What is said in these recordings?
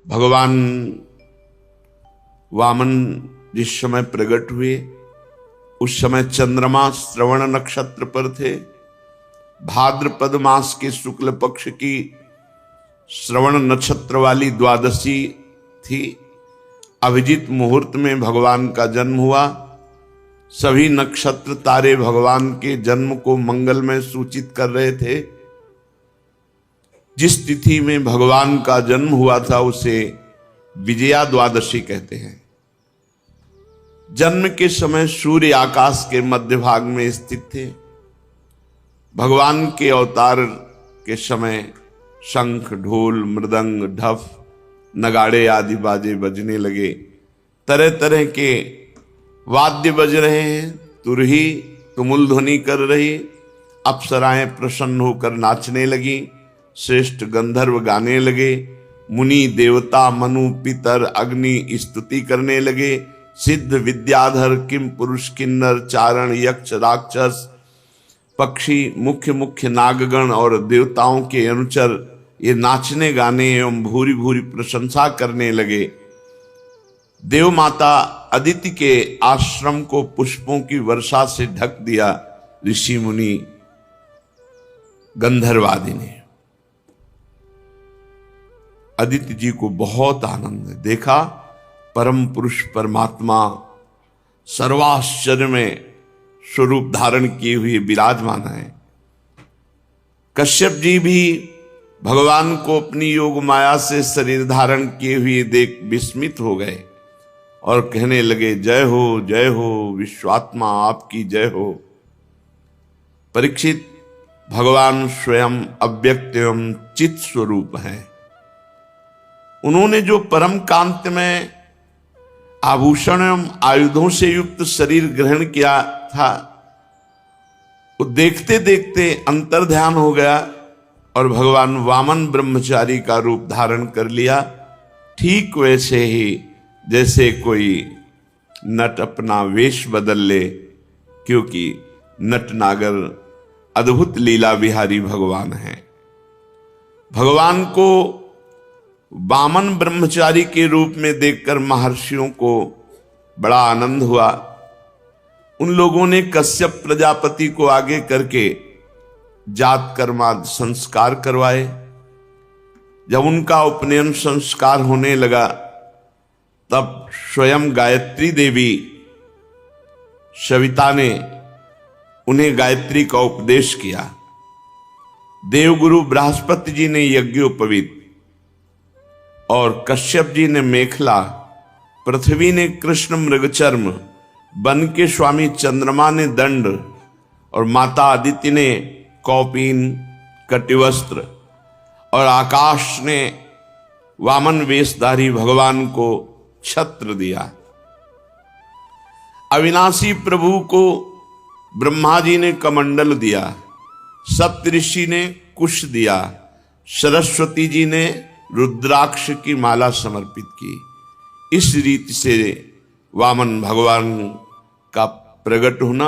भगवान वामन जिस समय प्रकट हुए उस समय चंद्रमा श्रवण नक्षत्र पर थे। भाद्रपद मास के शुक्ल पक्ष की श्रवण नक्षत्र वाली द्वादशी थी। अभिजीत मुहूर्त में भगवान का जन्म हुआ। सभी नक्षत्र तारे भगवान के जन्म को मंगलमय सूचित कर रहे थे। जिस तिथि में भगवान का जन्म हुआ था उसे विजया द्वादशी कहते हैं। जन्म के समय सूर्य आकाश के मध्य भाग में स्थित थे। भगवान के अवतार के समय शंख, ढोल, मृदंग, ढफ, नगाड़े आदि बाजे बजने लगे। तरह तरह के वाद्य बज रहे हैं। तुरही तुमुल ध्वनि कर रही। अप्सराएं प्रसन्न होकर नाचने लगी। श्रेष्ठ गंधर्व गाने लगे। मुनि देवता मनु पितर अग्नि स्तुति करने लगे। सिद्ध विद्याधर किम पुरुष किन्नर चारण यक्ष राक्षस पक्षी मुख्य मुख्य नागगण और देवताओं के अनुचर ये नाचने गाने एवं भूरी भूरी प्रशंसा करने लगे। देव माता अदिति के आश्रम को पुष्पों की वर्षा से ढक दिया। ऋषि मुनि गंधर्वादि ने अदिति जी को बहुत आनंद देखा। परम पुरुष परमात्मा सर्वाश्चर्य में स्वरूप धारण किए हुए विराजमान है। कश्यप जी भी भगवान को अपनी योग माया से शरीर धारण किए हुए देख विस्मित हो गए और कहने लगे, जय हो विश्वात्मा आपकी जय हो। परीक्षित, भगवान स्वयं अव्यक्त एवं चित स्वरूप है। उन्होंने जो परम कांत में आभूषण एवं आयुधों से युक्त शरीर ग्रहण किया था वो देखते देखते अंतर्ध्यान हो गया और भगवान वामन ब्रह्मचारी का रूप धारण कर लिया। ठीक वैसे ही जैसे कोई नट अपना वेश बदल ले, क्योंकि नट नागर अद्भुत लीला विहारी भगवान हैं। भगवान को वामन ब्रह्मचारी के रूप में देखकर महर्षियों को बड़ा आनंद हुआ। उन लोगों ने कश्यप प्रजापति को आगे करके जात कर्माद संस्कार करवाए। जब उनका उपनयन संस्कार होने लगा तब स्वयं गायत्री देवी सविता ने उन्हें गायत्री का उपदेश किया। देवगुरु बृहस्पति जी ने यज्ञोपवीत और कश्यप जी ने मेखला, पृथ्वी ने कृष्ण मृगचर्म, वन के स्वामी चंद्रमा ने दंड और माता अदिति ने कौपीन कटिवस्त्र और आकाश ने वामन वेशधारी भगवान को छत्र दिया। अविनाशी प्रभु को ब्रह्मा जी ने कमंडल दिया। सप्तऋषि ने कुश दिया। सरस्वती जी ने रुद्राक्ष की माला समर्पित की। इस रीति से वामन भगवान का प्रकट होना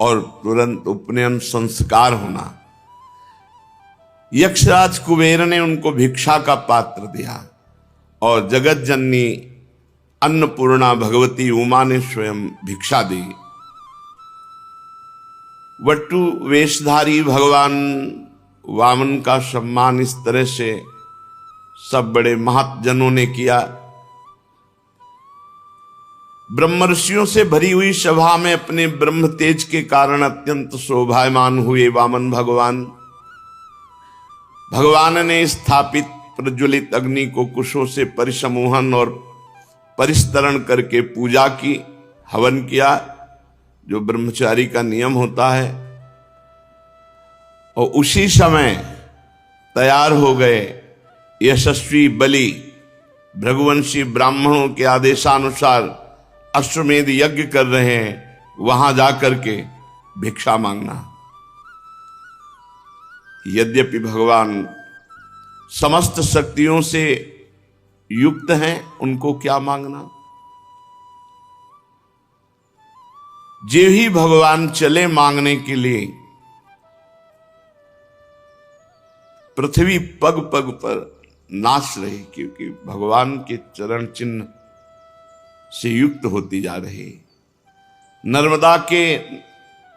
और तुरंत उपनयन संस्कार होना। यक्षराज कुबेर ने उनको भिक्षा का पात्र दिया और जगत जननी अन्नपूर्णा भगवती उमा ने स्वयं भिक्षा दी। वटु वेशधारी भगवान वामन का सम्मान इस तरह से सब बड़े महाजनों ने किया। ब्रह्मर्षियों से भरी हुई सभा में अपने ब्रह्म तेज के कारण अत्यंत शोभायमान हुए वामन भगवान। भगवान ने स्थापित प्रज्वलित अग्नि को कुशों से परिसमूहन और परिस्तरण करके पूजा की, हवन किया, जो ब्रह्मचारी का नियम होता है। और उसी समय तैयार हो गए यशस्वी बलि भृगुवंशी ब्राह्मणों के आदेशानुसार अश्वमेध यज्ञ कर रहे हैं, वहां जाकर के भिक्षा मांगना। यद्यपि भगवान समस्त शक्तियों से युक्त हैं, उनको क्या मांगना। जे ही भगवान चले मांगने के लिए, पृथ्वी पग पग पर नाच रही, क्योंकि भगवान के चरण चिन्ह से युक्त होती जा रही। नर्मदा के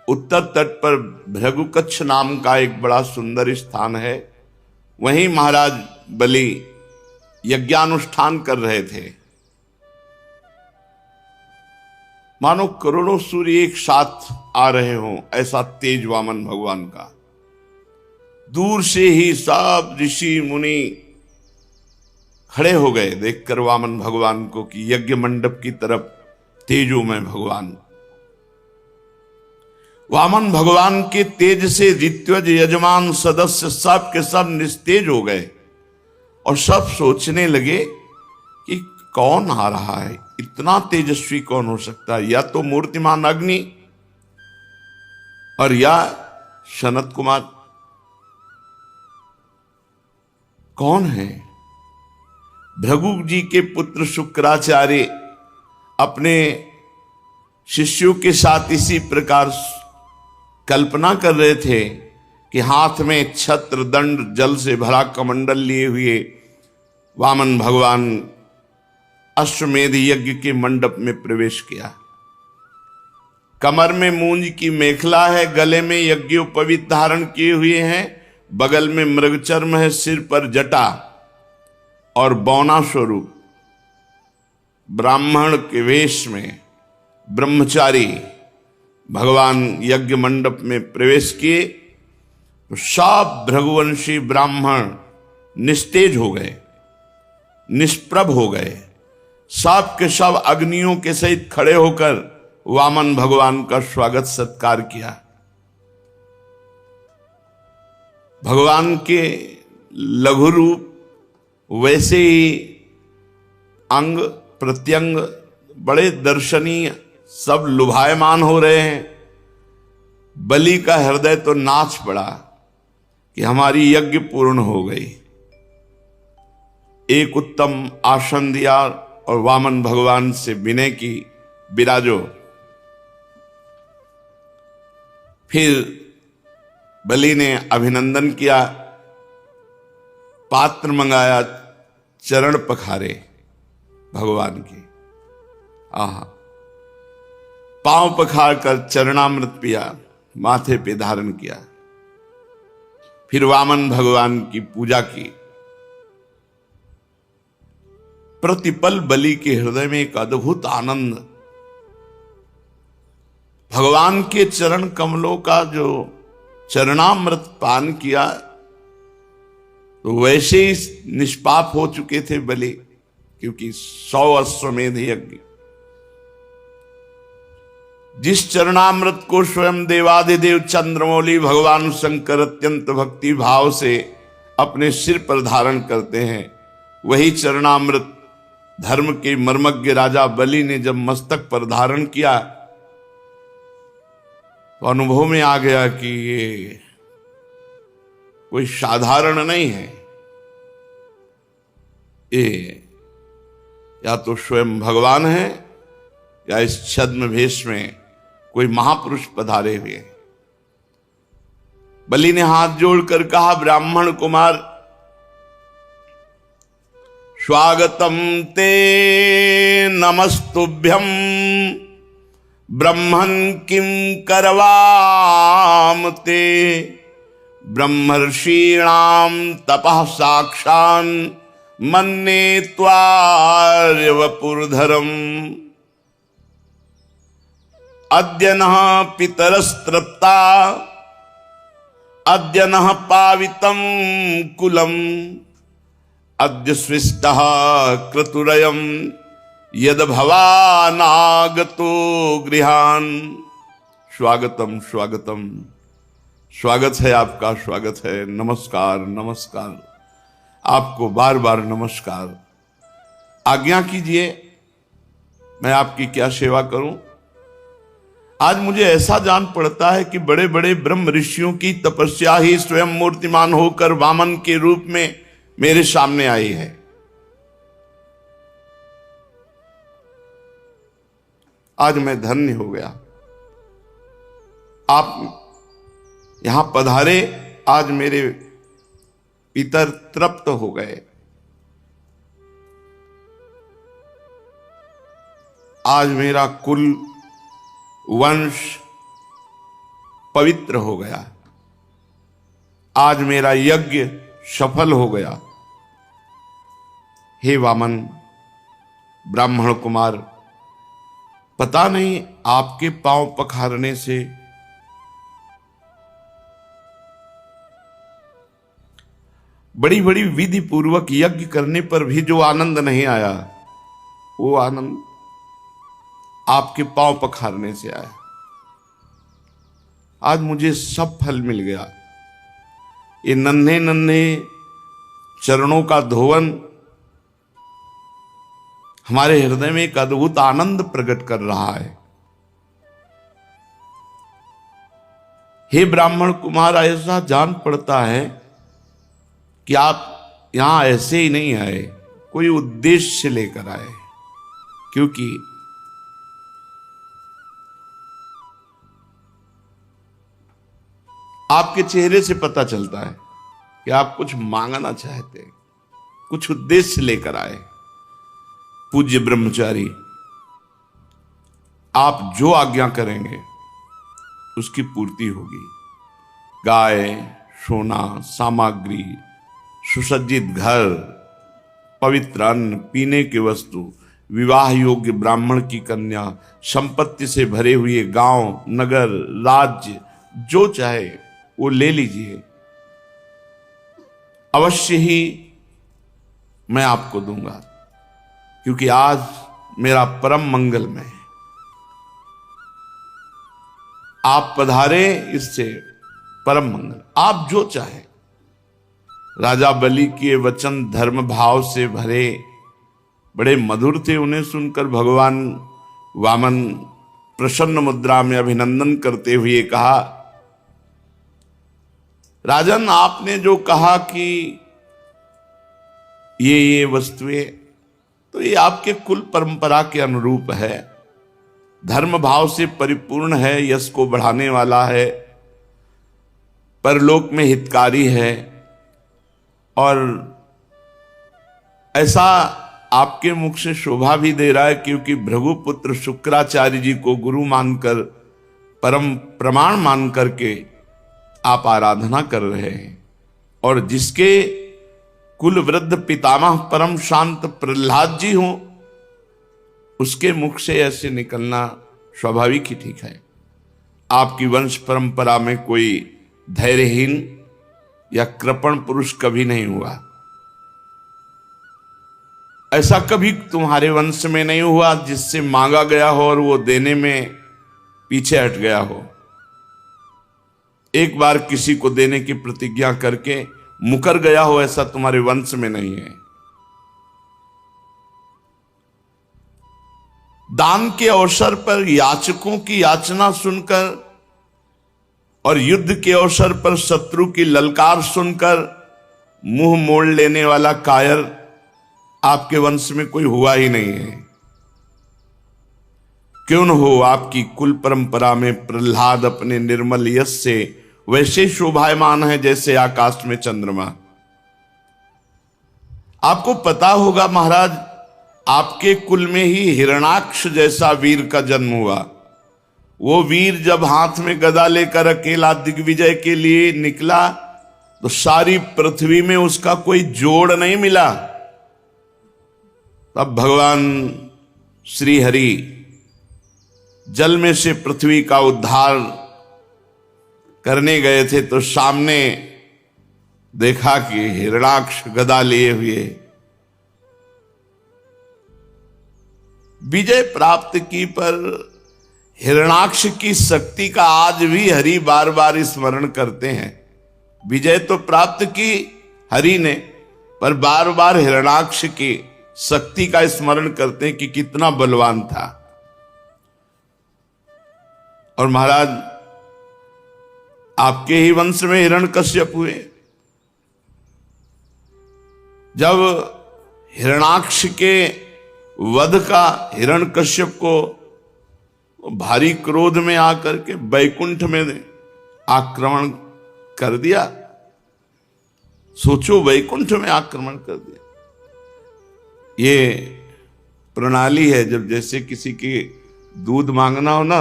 उत्तर तट पर भृगुकच्छ नाम का एक बड़ा सुंदर स्थान है। वहीं महाराज बलि यज्ञानुष्ठान कर रहे थे। मानो करोड़ों सूर्य एक साथ आ रहे हों, ऐसा तेज वामन भगवान का। दूर से ही सब ऋषि मुनि खड़े हो गए देखकर वामन भगवान को कि यज्ञ मंडप की तरफ तेजोमय भगवान। वामन भगवान के तेज से ऋत्विज यजमान सदस्य सब के सब निस्तेज हो गए और सब सोचने लगे कि कौन आ रहा है, इतना तेजस्वी कौन हो सकता है, या तो मूर्तिमान अग्नि और या सनत कुमार। कौन है? भृगु जी के पुत्र शुक्राचार्य अपने शिष्यों के साथ इसी प्रकार कल्पना कर रहे थे कि हाथ में छत्र दंड जल से भरा कमंडल लिए हुए वामन भगवान अश्वमेध यज्ञ के मंडप में प्रवेश किया। कमर में मूंज की मेखला है, गले में यज्ञोपवीत धारण किए हुए हैं, बगल में मृगचर्म है, सिर पर जटा और बौना स्वरूप ब्राह्मण के वेश में ब्रह्मचारी भगवान यज्ञ मंडप में प्रवेश किए तो सब भृगुवंशी ब्राह्मण निस्तेज हो गए, निष्प्रभ हो गए। सब के सब अग्नियों के सहित खड़े होकर वामन भगवान का स्वागत सत्कार किया। भगवान के लघु रूप वैसे ही अंग प्रत्यंग बड़े दर्शनीय, सब लुभायमान हो रहे हैं। बलि का हृदय तो नाच पड़ा कि हमारी यज्ञ पूर्ण हो गई। एक उत्तम आसन दिया और वामन भगवान से विनय की, विराजो। फिर बलि ने अभिनंदन किया, पात्र मंगाया, चरण पखारे भगवान के। आहा, पांव पखार कर चरणामृत पिया, माथे पे धारण किया। फिर वामन भगवान की पूजा की। प्रतिपल बलि के हृदय में एक अद्भुत आनंद, भगवान के चरण कमलों का जो चरणामृत पान किया तो वैसे ही निष्पाप हो चुके थे बलि, क्योंकि 100 अश्वमेध यज्ञ। जिस चरणामृत को स्वयं देवादिदेव चंद्रमौली भगवान शंकर अत्यंत भक्ति भाव से अपने सिर पर धारण करते हैं, वही चरणामृत धर्म के मर्मज्ञ राजा बलि ने जब मस्तक पर धारण किया तो अनुभव में आ गया कि ये कोई साधारण नहीं है, ये या तो स्वयं भगवान है या इस छद्म भेष में कोई महापुरुष पधारे हुए। बलि ने हाथ जोड़कर कहा, ब्राह्मण कुमार, स्वागतम ते नमस्तुभ्यम ब्रह्मन् किं करवाम ते ब्रह्मर्षीणां तपः साक्षान् मन्ये त्वार्य वपुर्धरम् अद्य नः पितरस्तृप्ता अद्य नः पावितं कुलम् अद्य स्विष्टः क्रतुरयम् यद भवानागतो गृहान। स्वागतम स्वागतम, स्वागत है आपका, स्वागत है। नमस्कार नमस्कार, आपको बार बार नमस्कार। आज्ञा कीजिए, मैं आपकी क्या सेवा करूं। आज मुझे ऐसा जान पड़ता है कि बड़े बड़े ब्रह्म ऋषियों की तपस्या ही स्वयं मूर्तिमान होकर वामन के रूप में मेरे सामने आई है। आज मैं धन्य हो गया, आप यहां पधारे। आज मेरे पितर तृप्त हो गए, आज मेरा कुल वंश पवित्र हो गया, आज मेरा यज्ञ सफल हो गया। हे वामन ब्राह्मण कुमार, पता नहीं आपके पांव पखारने से बड़ी बड़ी विधि पूर्वक यज्ञ करने पर भी जो आनंद नहीं आया, वो आनंद आपके पांव पखारने से आया। आज मुझे सब फल मिल गया। ये नन्हे नन्हे चरणों का धोवन हमारे हृदय में एक अद्भुत आनंद प्रकट कर रहा है। हे ब्राह्मण कुमार, ऐसा जान पड़ता है कि आप यहां ऐसे ही नहीं आए, कोई उद्देश्य लेकर आए। क्योंकि आपके चेहरे से पता चलता है कि आप कुछ मांगना चाहते हैं, कुछ उद्देश्य लेकर आए। पूज्य ब्रह्मचारी, आप जो आज्ञा करेंगे उसकी पूर्ति होगी। गाय, सोना, सामग्री, सुसज्जित घर, पवित्र अन्न, पीने की वस्तु, विवाह योग्य ब्राह्मण की कन्या, संपत्ति से भरे हुए गांव, नगर, राज्य, जो चाहे वो ले लीजिए। अवश्य ही मैं आपको दूंगा, क्योंकि आज मेरा परम मंगलमय है। आप पधारे, इससे परम मंगल। आप जो चाहे। राजा बलि के वचन धर्म भाव से भरे, बड़े मधुर थे। उन्हें सुनकर भगवान वामन प्रसन्न मुद्रा में अभिनंदन करते हुए कहा, राजन, आपने जो कहा कि ये वस्तुएं, तो ये आपके कुल परंपरा के अनुरूप है, धर्म भाव से परिपूर्ण है, यश को बढ़ाने वाला है, परलोक में हितकारी है। और ऐसा आपके मुख से शोभा भी दे रहा है, क्योंकि भृगुपुत्र शुक्राचार्य जी को गुरु मानकर, परम प्रमाण मान करके आप आराधना कर रहे हैं। और जिसके कुल वृद्ध पितामह परम शांत प्रहलाद जी हों, उसके मुख से ऐसे निकलना स्वाभाविक ही ठीक है। आपकी वंश परंपरा में कोई धैर्यहीन या कृपण पुरुष कभी नहीं हुआ। ऐसा कभी तुम्हारे वंश में नहीं हुआ जिससे मांगा गया हो और वो देने में पीछे हट गया हो। एक बार किसी को देने की प्रतिज्ञा करके मुकर गया हो, ऐसा तुम्हारे वंश में नहीं है। दान के अवसर पर याचकों की याचना सुनकर और युद्ध के अवसर पर शत्रु की ललकार सुनकर मुंह मोड़ लेने वाला कायर आपके वंश में कोई हुआ ही नहीं है। क्यों न हो, आपकी कुल परंपरा में प्रहलाद अपने निर्मल यश से वैसे शोभायमान है जैसे आकाश में चंद्रमा। आपको पता होगा महाराज, आपके कुल में ही हिरणाक्ष जैसा वीर का जन्म हुआ। वो वीर जब हाथ में गदा लेकर अकेला दिग्विजय के लिए निकला तो सारी पृथ्वी में उसका कोई जोड़ नहीं मिला। तब भगवान श्री हरि जल में से पृथ्वी का उद्धार करने गए थे, तो सामने देखा कि हिरणाक्ष गदा लिए हुए विजय प्राप्त की। पर हिरणाक्ष की शक्ति का आज भी हरि बार बार स्मरण करते हैं। विजय तो प्राप्त की हरि ने, पर बार बार हिरणाक्ष की शक्ति का स्मरण करते हैं कि कितना बलवान था। और महाराज, आपके ही वंश में हिरण्यकश्यप हुए। जब हिरणाक्ष के वध का हिरण्यकश्यप को भारी क्रोध में आकर के बैकुंठ में आक्रमण कर दिया। सोचो, बैकुंठ में आक्रमण कर दिया। ये प्रणाली है, जब जैसे किसी की दूध मांगना हो ना,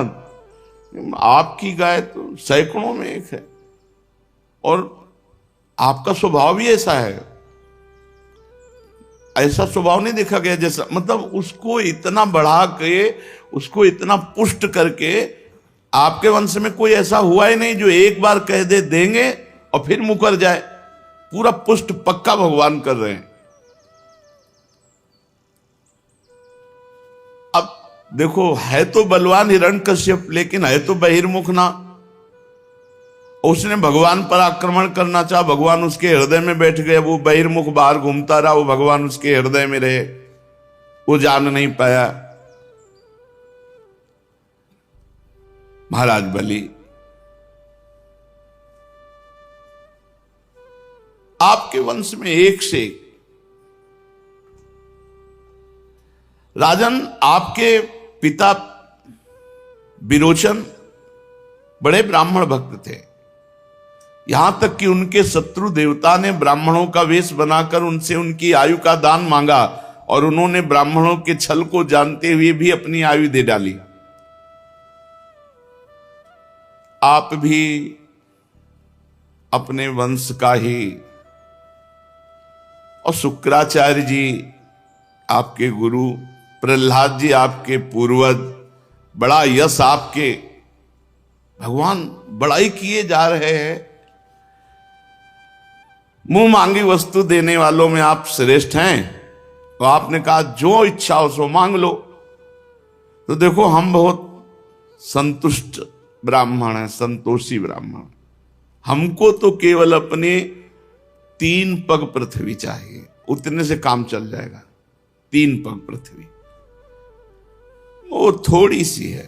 आपकी गाय तो सैकड़ों में एक है और आपका स्वभाव भी ऐसा है, ऐसा स्वभाव नहीं देखा गया जैसा, मतलब उसको इतना बढ़ा के, उसको इतना पुष्ट करके, आपके वंश में कोई ऐसा हुआ ही नहीं जो एक बार कह दे देंगे और फिर मुकर जाए। पूरा पुष्ट पक्का भगवान कर रहे हैं। अब देखो, है तो बलवान हिरण्यकश्यप, लेकिन है तो बहिर्मुख ना। उसने भगवान पर आक्रमण करना चाहा, भगवान उसके हृदय में बैठ गए, वो बहिर्मुख बाहर घूमता रहा, वो भगवान उसके हृदय में रहे, वो जान नहीं पाया। महाराज बलि, आपके वंश में एक से एक राजन, आपके पिता विरोचन बड़े ब्राह्मण भक्त थे, यहां तक कि उनके शत्रु देवता ने ब्राह्मणों का वेश बनाकर उनसे उनकी आयु का दान मांगा और उन्होंने ब्राह्मणों के छल को जानते हुए भी अपनी आयु दे डाली। आप भी अपने वंश का ही, और शुक्राचार्य जी आपके गुरु, प्रहलाद जी आपके पूर्वज, बड़ा यश आपके, भगवान बड़ाई किए जा रहे हैं। मुंह मांगी वस्तु देने वालों में आप श्रेष्ठ हैं, तो आपने कहा जो इच्छा हो सो मांग लो। तो देखो, हम बहुत संतुष्ट ब्राह्मण हैं, संतोषी ब्राह्मण। हमको तो केवल अपने 3 पग पृथ्वी चाहिए, उतने से काम चल जाएगा। 3 पग पृथ्वी वो थोड़ी सी है,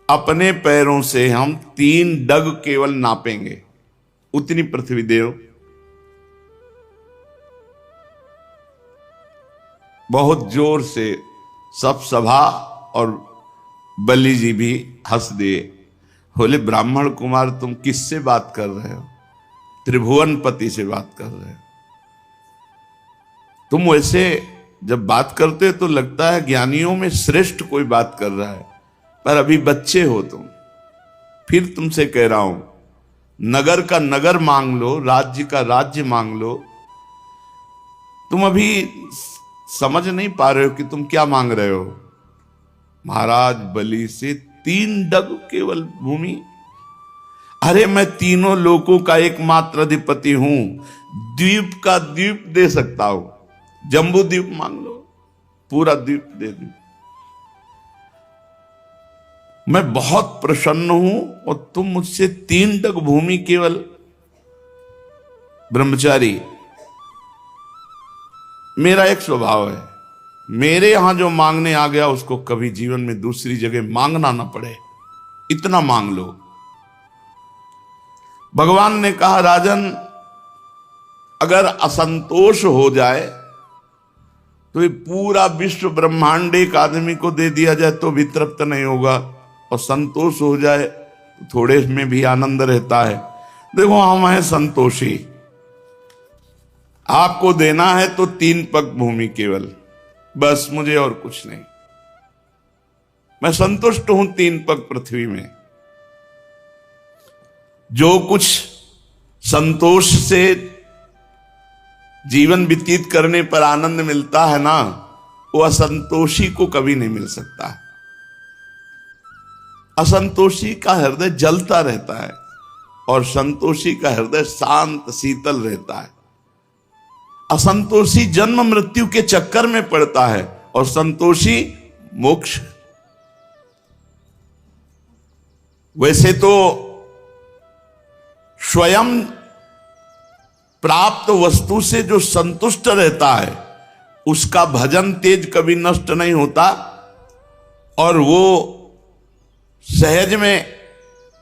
अपने पैरों से हम 3 डग केवल नापेंगे, उतनी पृथ्वी देव। बहुत जोर से सब सभा और बलि जी भी हंस दिए, बोले ब्राह्मण कुमार तुम किससे बात कर रहे हो? त्रिभुवनपति से बात कर रहे हो। तुम वैसे जब बात करते तो लगता है ज्ञानियों में श्रेष्ठ कोई बात कर रहा है, पर अभी बच्चे हो तुम। फिर तुमसे कह रहा हूं, नगर का नगर मांग लो, राज्य का राज्य मांग लो। तुम अभी समझ नहीं पा रहे हो कि तुम क्या मांग रहे हो। महाराज बलि से 3 डग केवल भूमि। अरे मैं तीनों लोकों का एकमात्र अधिपति हूं, द्वीप का द्वीप दे सकता हूं। जम्बू द्वीप मांग लो, पूरा द्वीप दे दूं। मैं बहुत प्रसन्न हूं और तुम मुझसे 3 डग भूमि केवल। ब्रह्मचारी, मेरा एक स्वभाव है, मेरे यहां जो मांगने आ गया उसको कभी जीवन में दूसरी जगह मांगना ना पड़े, इतना मांग लो। भगवान ने कहा, राजन अगर असंतोष हो जाए तो ये पूरा विश्व ब्रह्मांड एक आदमी को दे दिया जाए तो भी तृप्त नहीं होगा, और संतोष हो जाए तो थोड़े में भी आनंद रहता है। देखो, हम हैं संतोषी। आपको देना है तो 3 पग भूमि केवल, बस, मुझे और कुछ नहीं। मैं संतुष्ट हूं 3 पग पृथ्वी में। जो कुछ संतोष से जीवन व्यतीत करने पर आनंद मिलता है ना, वो असंतोषी को कभी नहीं मिल सकता। असंतोषी का हृदय जलता रहता है और संतोषी का हृदय शांत शीतल रहता है। असंतोषी जन्म मृत्यु के चक्कर में पड़ता है और संतोषी मोक्ष। वैसे तो स्वयं प्राप्त वस्तु से जो संतुष्ट रहता है उसका भजन तेज कभी नष्ट नहीं होता और वो सहज में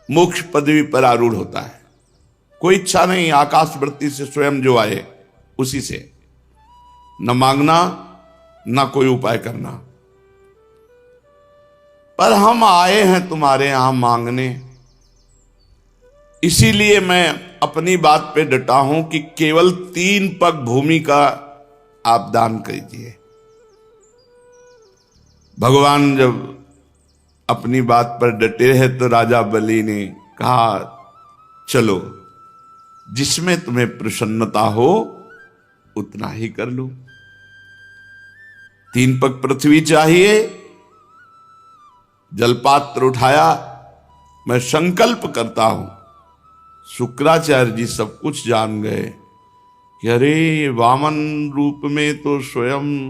मोक्ष पदवी पर आरूढ़ होता है। कोई इच्छा नहीं, आकाश वृत्ति से स्वयं जो आए उसी से, न मांगना न कोई उपाय करना। पर हम आए हैं तुम्हारे यहां मांगने, इसीलिए मैं अपनी बात पे डटा हूं कि केवल 3 पग भूमि का आप दान कीजिए। भगवान जब अपनी बात पर डटे हैं तो राजा बलि ने कहा, चलो जिसमें तुम्हें प्रसन्नता हो उतना ही कर लो। 3 पग पृथ्वी चाहिए, जलपात्र उठाया, मैं संकल्प करता हूं। शुक्राचार्य जी सब कुछ जान गए कि अरे वामन रूप में तो स्वयं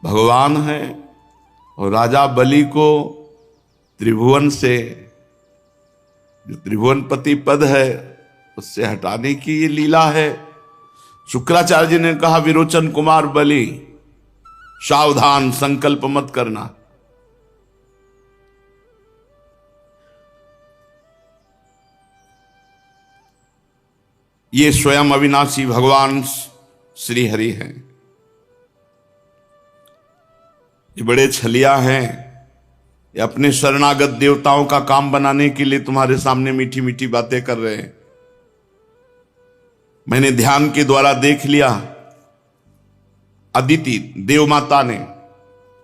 भगवान है और राजा बलि को त्रिभुवन से, जो त्रिभुवनपति पद है, उससे हटाने की ये लीला है। शुक्राचार्य जी ने कहा, विरोचन कुमार बलि सावधान, संकल्प मत करना। ये स्वयं अविनाशी भगवान श्री हरि हैं। ये बड़े छलिया हैं। ये अपने शरणागत देवताओं का काम बनाने के लिए तुम्हारे सामने मीठी मीठी बातें कर रहे हैं। मैंने ध्यान के द्वारा देख लिया, अदिति देव माता ने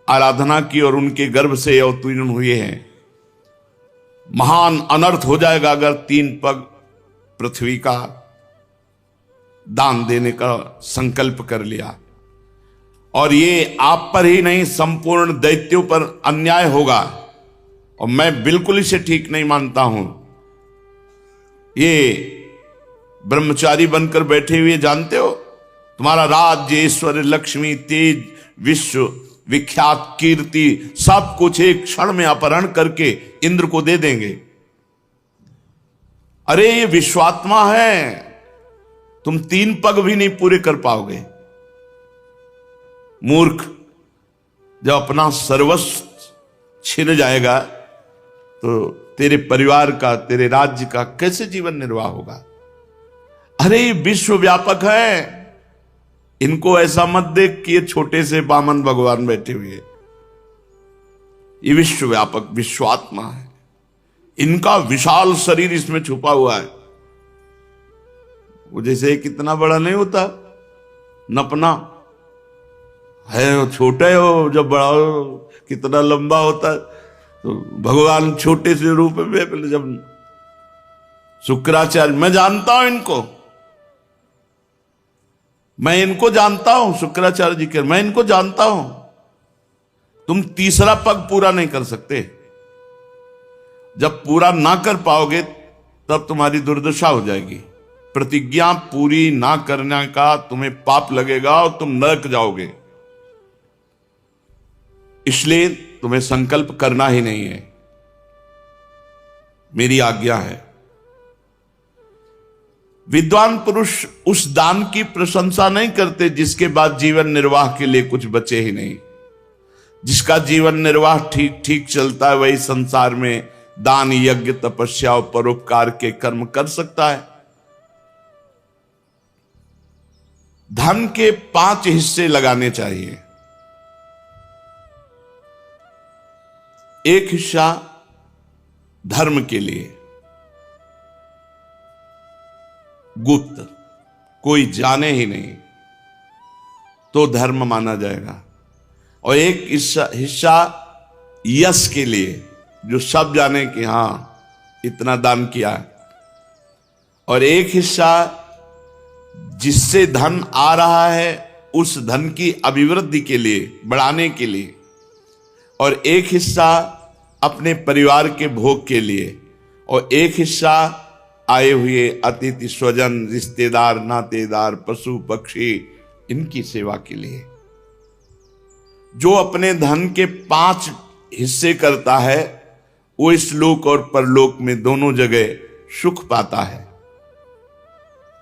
आराधना की और उनके गर्भ से अवतीर्ण हुए हैं। महान अनर्थ हो जाएगा अगर 3 पग पृथ्वी का दान देने का संकल्प कर लिया, और ये आप पर ही नहीं संपूर्ण दैत्यों पर अन्याय होगा, और मैं बिल्कुल इसे ठीक नहीं मानता हूं। ये ब्रह्मचारी बनकर बैठे हुए, जानते हो, तुम्हारा राज्य, ऐश्वर्य, लक्ष्मी, तेज, विश्व विख्यात कीर्ति, सब कुछ एक क्षण में अपहरण करके इंद्र को दे देंगे। अरे ये विश्वात्मा है, तुम 3 पग भी नहीं पूरे कर पाओगे। मूर्ख, जब अपना सर्वस्व छिन जाएगा तो तेरे परिवार का, तेरे राज्य का कैसे जीवन निर्वाह होगा। अरे ये विश्व व्यापक है, इनको ऐसा मत देख कि ये छोटे से बामन भगवान बैठे हुए। ये विश्व व्यापक विश्वात्मा है, इनका विशाल शरीर इसमें छुपा हुआ है। वो जैसे कितना बड़ा नहीं होता नपना है, वो छोटे हो, जब बड़ा हो कितना लंबा होता है। तो भगवान छोटे से रूप में, जब शुक्राचार्य, मैं जानता हूं इनको, मैं इनको जानता हूं, शुक्राचार्य जी के, मैं इनको जानता हूं। तुम 3रा पग पूरा नहीं कर सकते। जब पूरा ना कर पाओगे तब तुम्हारी दुर्दशा हो जाएगी। प्रतिज्ञा पूरी ना करने का तुम्हें पाप लगेगा और तुम नरक जाओगे। इसलिए तुम्हें संकल्प करना ही नहीं है, मेरी आज्ञा है। विद्वान पुरुष उस दान की प्रशंसा नहीं करते जिसके बाद जीवन निर्वाह के लिए कुछ बचे ही नहीं। जिसका जीवन निर्वाह ठीक ठीक चलता है वही संसार में दान, यज्ञ, तपस्या और परोपकार के कर्म कर सकता है। धन के 5 हिस्से लगाने चाहिए। एक हिस्सा धर्म के लिए, गुप्त, कोई जाने ही नहीं तो धर्म माना जाएगा। और एक हिस्सा यश के लिए, जो सब जाने कि हां इतना दान किया। और एक हिस्सा जिससे धन आ रहा है उस धन की अभिवृद्धि के लिए, बढ़ाने के लिए। और एक हिस्सा अपने परिवार के भोग के लिए, और एक हिस्सा आए हुए अतिथि, स्वजन, रिश्तेदार, नातेदार, पशु पक्षी, इनकी सेवा के लिए। जो अपने धन के 5 हिस्से करता है वो इस लोक और परलोक में दोनों जगह सुख पाता है।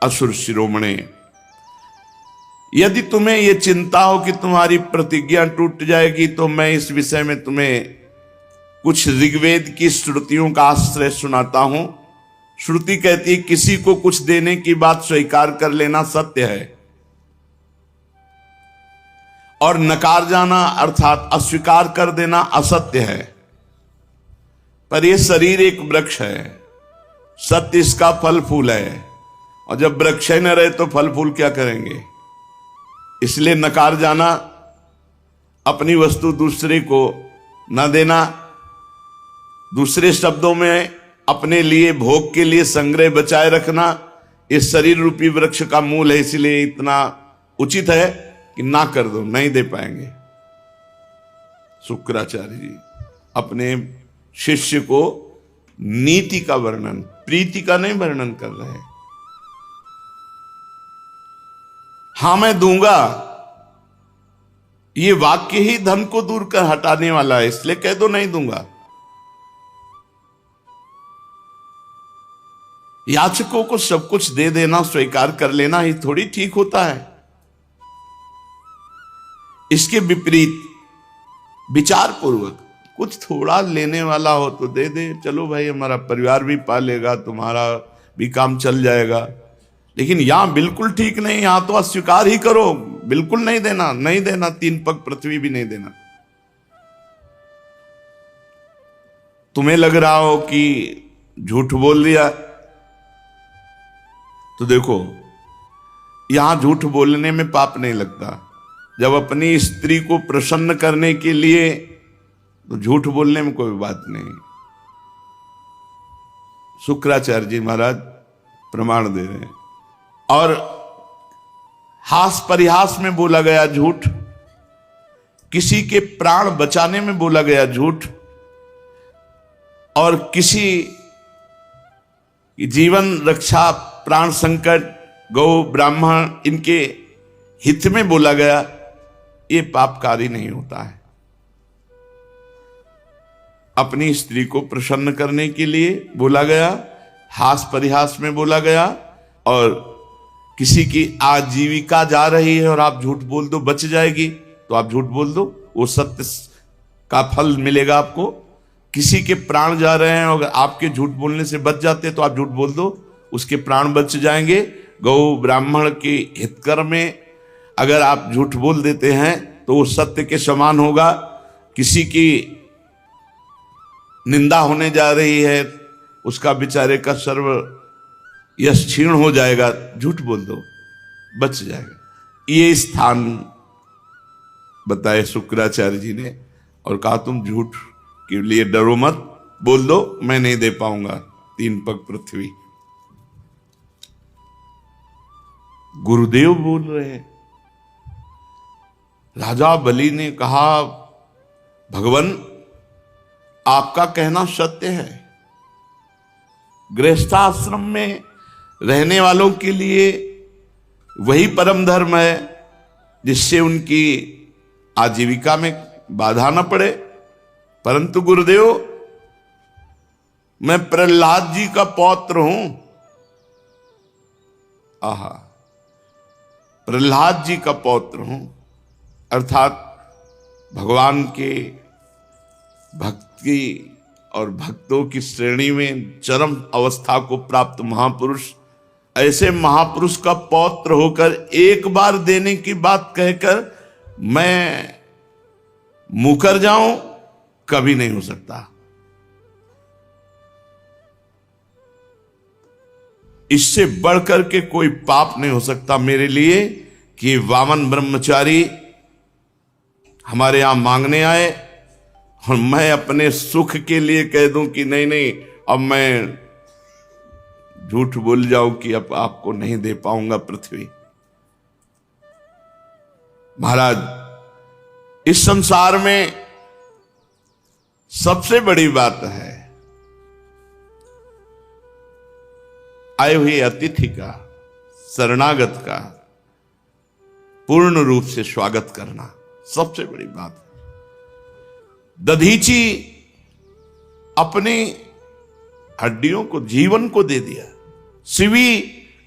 असुर शिरोमणे, यदि तुम्हें यह चिंता हो कि तुम्हारी प्रतिज्ञा टूट जाएगी तो मैं इस विषय में तुम्हें कुछ ऋग्वेद की श्रुतियों का आश्रय सुनाता हूं। श्रुति कहती है किसी को कुछ देने की बात स्वीकार कर लेना सत्य है, और नकार जाना अर्थात अस्वीकार कर देना असत्य है। पर यह शरीर एक वृक्ष है, सत्य इसका फल फूल है, और जब वृक्ष न रहे तो फल फूल क्या करेंगे। इसलिए नकार जाना, अपनी वस्तु दूसरे को ना देना, दूसरे शब्दों में अपने लिए भोग के लिए संग्रह बचाए रखना, इस शरीर रूपी वृक्ष का मूल है, इसलिए इतना उचित है कि ना कर दो, नहीं दे पाएंगे। शुक्राचार्य जी अपने शिष्य को नीति का वर्णन, प्रीति का नहीं वर्णन कर रहे हैं। हां मैं दूंगा, ये वाक्य ही धन को दूर कर हटाने वाला है, इसलिए कह दो नहीं दूंगा। याचकों को सब कुछ दे देना, स्वीकार कर लेना ही थोड़ी ठीक होता है। इसके विपरीत विचार पूर्वक कुछ थोड़ा लेने वाला हो तो दे दे, चलो भाई हमारा परिवार भी पालेगा, तुम्हारा भी काम चल जाएगा। लेकिन यहां बिल्कुल ठीक नहीं, यहां तो अस्वीकार ही करो, बिल्कुल नहीं देना, नहीं देना, 3 पग पृथ्वी भी नहीं देना। तुम्हें लग रहा हो कि झूठ बोल दिया, तो देखो यहां झूठ बोलने में पाप नहीं लगता। जब अपनी स्त्री को प्रसन्न करने के लिए, तो झूठ बोलने में कोई बात नहीं। शुक्राचार्य जी महाराज प्रमाण दे रहे हैं। और हास परिहास में बोला गया झूठ, किसी के प्राण बचाने में बोला गया झूठ, और किसी जीवन रक्षा, प्राण संकट, गौ ब्राह्मण इनके हित में बोला गया, ये पापकारी नहीं होता है। अपनी स्त्री को प्रसन्न करने के लिए बोला गया, हास परिहास में बोला गया, और किसी की आजीविका जा रही है और आप झूठ बोल दो बच जाएगी, तो आप झूठ बोल दो, वो सत्य का फल मिलेगा आपको। किसी के प्राण जा रहे हैं और आपके झूठ बोलने से बच जाते तो आप झूठ बोल दो, उसके प्राण बच जाएंगे। गौ ब्राह्मण के हितकर में अगर आप झूठ बोल देते हैं तो वो सत्य के समान होगा। किसी की निंदा होने जा रही है, उसका बेचारे का सर्व यश क्षीण हो जाएगा, झूठ बोल दो बच जाएगा। ये स्थान बताए शुक्राचार्य जी ने और कहा तुम झूठ के लिए डरो मत, बोल दो मैं नहीं दे पाऊंगा 3 पग पृथ्वी। गुरुदेव बोल रहे हैं। राजा बलि ने कहा भगवान आपका कहना सत्य है, गृहस्थाश्रम में रहने वालों के लिए वही परम धर्म है जिससे उनकी आजीविका में बाधा न पड़े। परंतु गुरुदेव मैं प्रहलाद जी का पौत्र हूं। आहा, प्रहलाद जी का पौत्र हूं, अर्थात भगवान के भक्ति और भक्तों की श्रेणी में चरम अवस्था को प्राप्त महापुरुष, ऐसे महापुरुष का पौत्र होकर एक बार देने की बात कहकर मैं मुकर जाऊं, कभी नहीं हो सकता। इससे बढ़कर के कोई पाप नहीं हो सकता मेरे लिए कि वामन ब्रह्मचारी हमारे यहां मांगने आए और मैं अपने सुख के लिए कह दूं कि नहीं नहीं अब मैं झूठ बोल जाऊं कि अब आपको नहीं दे पाऊंगा पृथ्वी। महाराज, इस संसार में सबसे बड़ी बात है आए हुए अतिथि का, शरणागत का पूर्ण रूप से स्वागत करना सबसे बड़ी बात है। दधीची अपनी हड्डियों को, जीवन को दे दिया, सिवी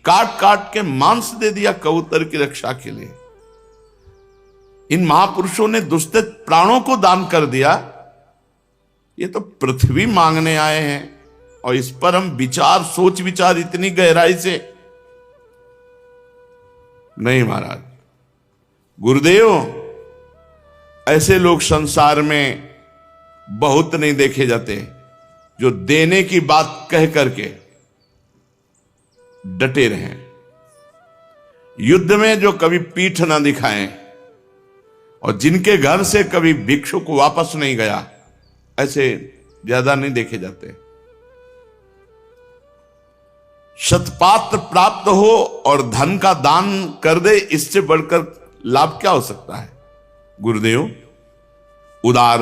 काट काट के मांस दे दिया कबूतर की रक्षा के लिए। इन महापुरुषों ने दुष्ट प्राणों को दान कर दिया। ये तो पृथ्वी मांगने आए हैं और इस पर हम विचार, सोच विचार इतनी गहराई से नहीं। महाराज गुरुदेव, ऐसे लोग संसार में बहुत नहीं देखे जाते जो देने की बात कह करके डटे रहें, युद्ध में जो कभी पीठ ना दिखाएं और जिनके घर से कभी भिक्षुक वापस नहीं गया, ऐसे ज्यादा नहीं देखे जाते। शतपात्र प्राप्त हो और धन का दान कर दे, इससे बढ़कर लाभ क्या हो सकता है। गुरुदेव उदार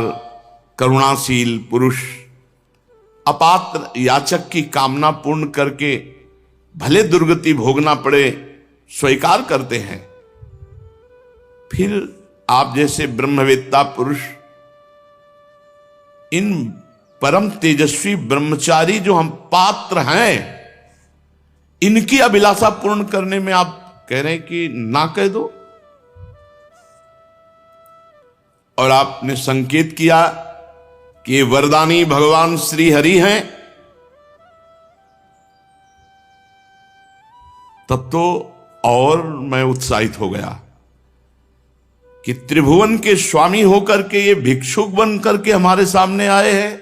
करुणाशील पुरुष अपात्र याचक की कामना पूर्ण करके भले दुर्गति भोगना पड़े स्वीकार करते हैं। फिर आप जैसे ब्रह्मवेत्ता पुरुष इन परम तेजस्वी ब्रह्मचारी जो हम पात्र हैं, इनकी अभिलाषा पूर्ण करने में आप कह रहे हैं कि ना कह दो। और आपने संकेत किया कि ये वरदानी भगवान श्री हरि हैं, तब तो और मैं उत्साहित हो गया कि त्रिभुवन के स्वामी होकर के ये भिक्षुक बन करके हमारे सामने आए हैं।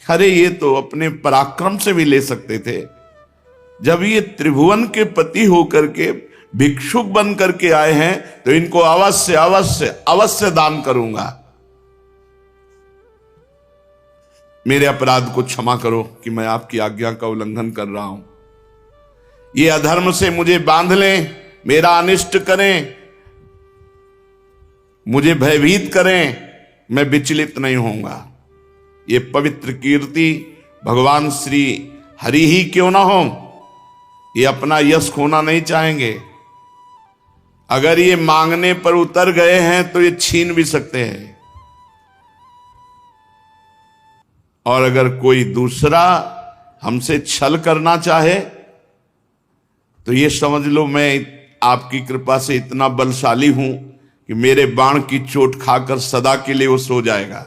अरे ये तो अपने पराक्रम से भी ले सकते थे। जब ये त्रिभुवन के पति होकर के भिक्षुक बन करके आए हैं तो इनको अवश्य अवश्य अवश्य दान करूंगा। मेरे अपराध को क्षमा करो कि मैं आपकी आज्ञा का उल्लंघन कर रहा हूं। ये अधर्म से मुझे बांध लें, मेरा अनिष्ट करें, मुझे भयभीत करें, मैं विचलित नहीं होऊंगा। ये पवित्र कीर्ति भगवान श्री हरि ही क्यों ना हो, ये अपना यश खोना नहीं चाहेंगे। अगर ये मांगने पर उतर गए हैं तो ये छीन भी सकते हैं। और अगर कोई दूसरा हमसे छल करना चाहे तो ये समझ लो मैं आपकी कृपा से इतना बलशाली हूं कि मेरे बाण की चोट खाकर सदा के लिए वो सो जाएगा।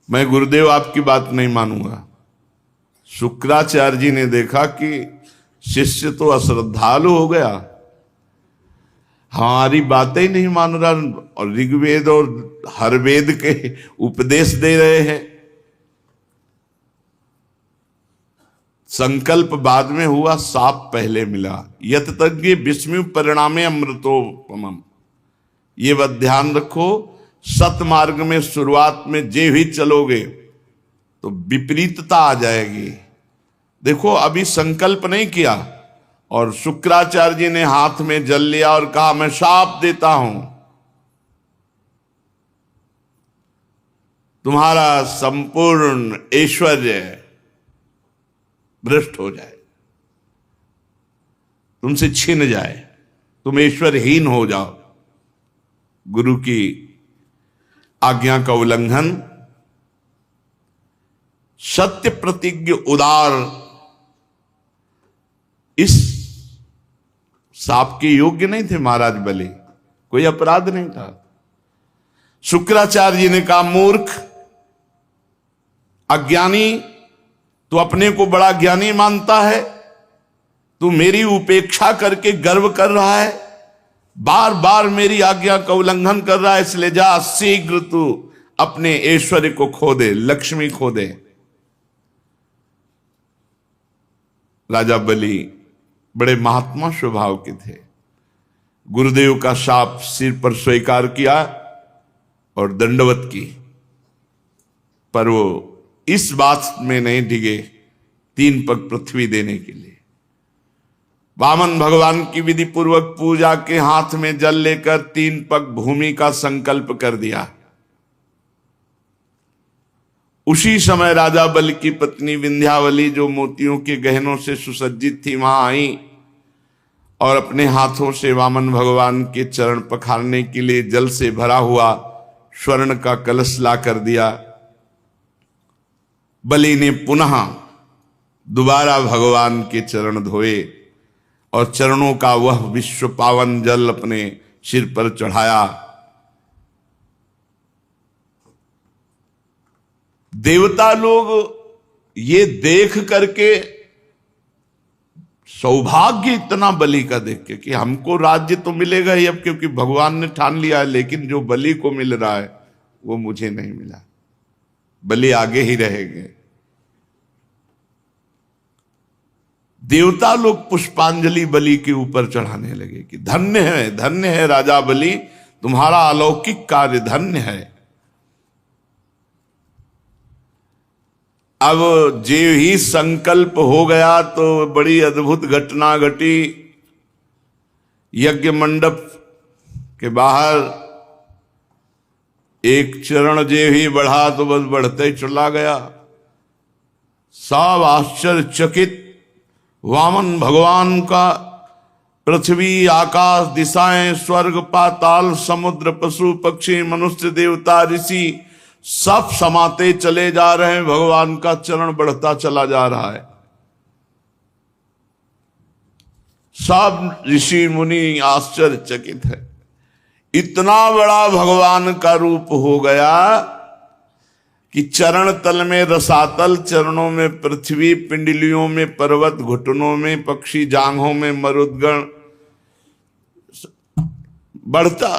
मैं गुरुदेव आपकी बात नहीं मानूंगा। शुक्राचार्य जी ने देखा कि शिष्य तो अश्रद्धालु हो गया, हमारी बातें ही नहीं मान रहा और ऋग्वेद और हर वेद के उपदेश दे रहे हैं। संकल्प बाद में हुआ, साप पहले मिला। यत तज्ञ विस्मय परिणामे अमृतोपमम्। ये बात ध्यान रखो, सतमार्ग में शुरुआत में जे भी चलोगे तो विपरीतता आ जाएगी। देखो अभी संकल्प नहीं किया और शुक्राचार्य जी ने हाथ में जल लिया और कहा मैं शाप देता हूं, तुम्हारा संपूर्ण ऐश्वर्य भ्रष्ट हो जाए, तुमसे छिन जाए, तुम ऐश्वर्यहीन हो जाओ। गुरु की आज्ञा का उल्लंघन, सत्य प्रतिज्ञ उदार इस साप के योग्य नहीं थे महाराज बलि, कोई अपराध नहीं था। शुक्राचार्य जी ने कहा मूर्ख अज्ञानी, तू अपने को बड़ा ज्ञानी मानता है, तू मेरी उपेक्षा करके गर्व कर रहा है, बार बार मेरी आज्ञा का उल्लंघन कर रहा है, इसलिए जा शीघ्र तू अपने ऐश्वर्य को खो दे, लक्ष्मी खो दे। राजा बलि बड़े महात्मा स्वभाव के थे। गुरुदेव का शाप सिर पर स्वीकार किया और दंडवत की, पर वो इस बात में नहीं डिगे 3 पग पृथ्वी देने के लिए। वामन भगवान की विधि पूर्वक पूजा के हाथ में जल लेकर 3 पग भूमि का संकल्प कर दिया। उसी समय राजा बलि की पत्नी विंध्यावली, जो मोतियों के गहनों से सुसज्जित थी, वहां आई और अपने हाथों से वामन भगवान के चरण पखारने के लिए जल से भरा हुआ स्वर्ण का कलश ला कर दिया। बलि ने पुनः दोबारा भगवान के चरण धोए और चरणों का वह विश्व पावन जल अपने सिर पर चढ़ाया। देवता लोग ये देख करके, सौभाग्य इतना बलि का देख के कि हमको राज्य तो मिलेगा ही अब, क्योंकि भगवान ने ठान लिया है, लेकिन जो बलि को मिल रहा है वो मुझे नहीं मिला, बलि आगे ही रहेंगे। देवता लोग पुष्पांजलि बलि के ऊपर चढ़ाने लगे कि धन्य है राजा बलि, तुम्हारा अलौकिक कार्य धन्य है। अब जे ही संकल्प हो गया तो बड़ी अद्भुत घटना घटी। यज्ञ मंडप के बाहर एक चरण जे ही बढ़ा तो बस बढ़ते ही चला गया। सब आश्चर्यचकित। वामन भगवान का पृथ्वी आकाश दिशाएं स्वर्ग पाताल समुद्र पशु पक्षी मनुष्य देवता ऋषि सब समाते चले जा रहे हैं। भगवान का चरण बढ़ता चला जा रहा है। सब ऋषि मुनि आश्चर्यचकित है। इतना बड़ा भगवान का रूप हो गया कि चरण तल में रसातल, चरणों में पृथ्वी, पिंडलियों में पर्वत, घुटनों में पक्षी, जांघों में मरुदगण बढ़ता।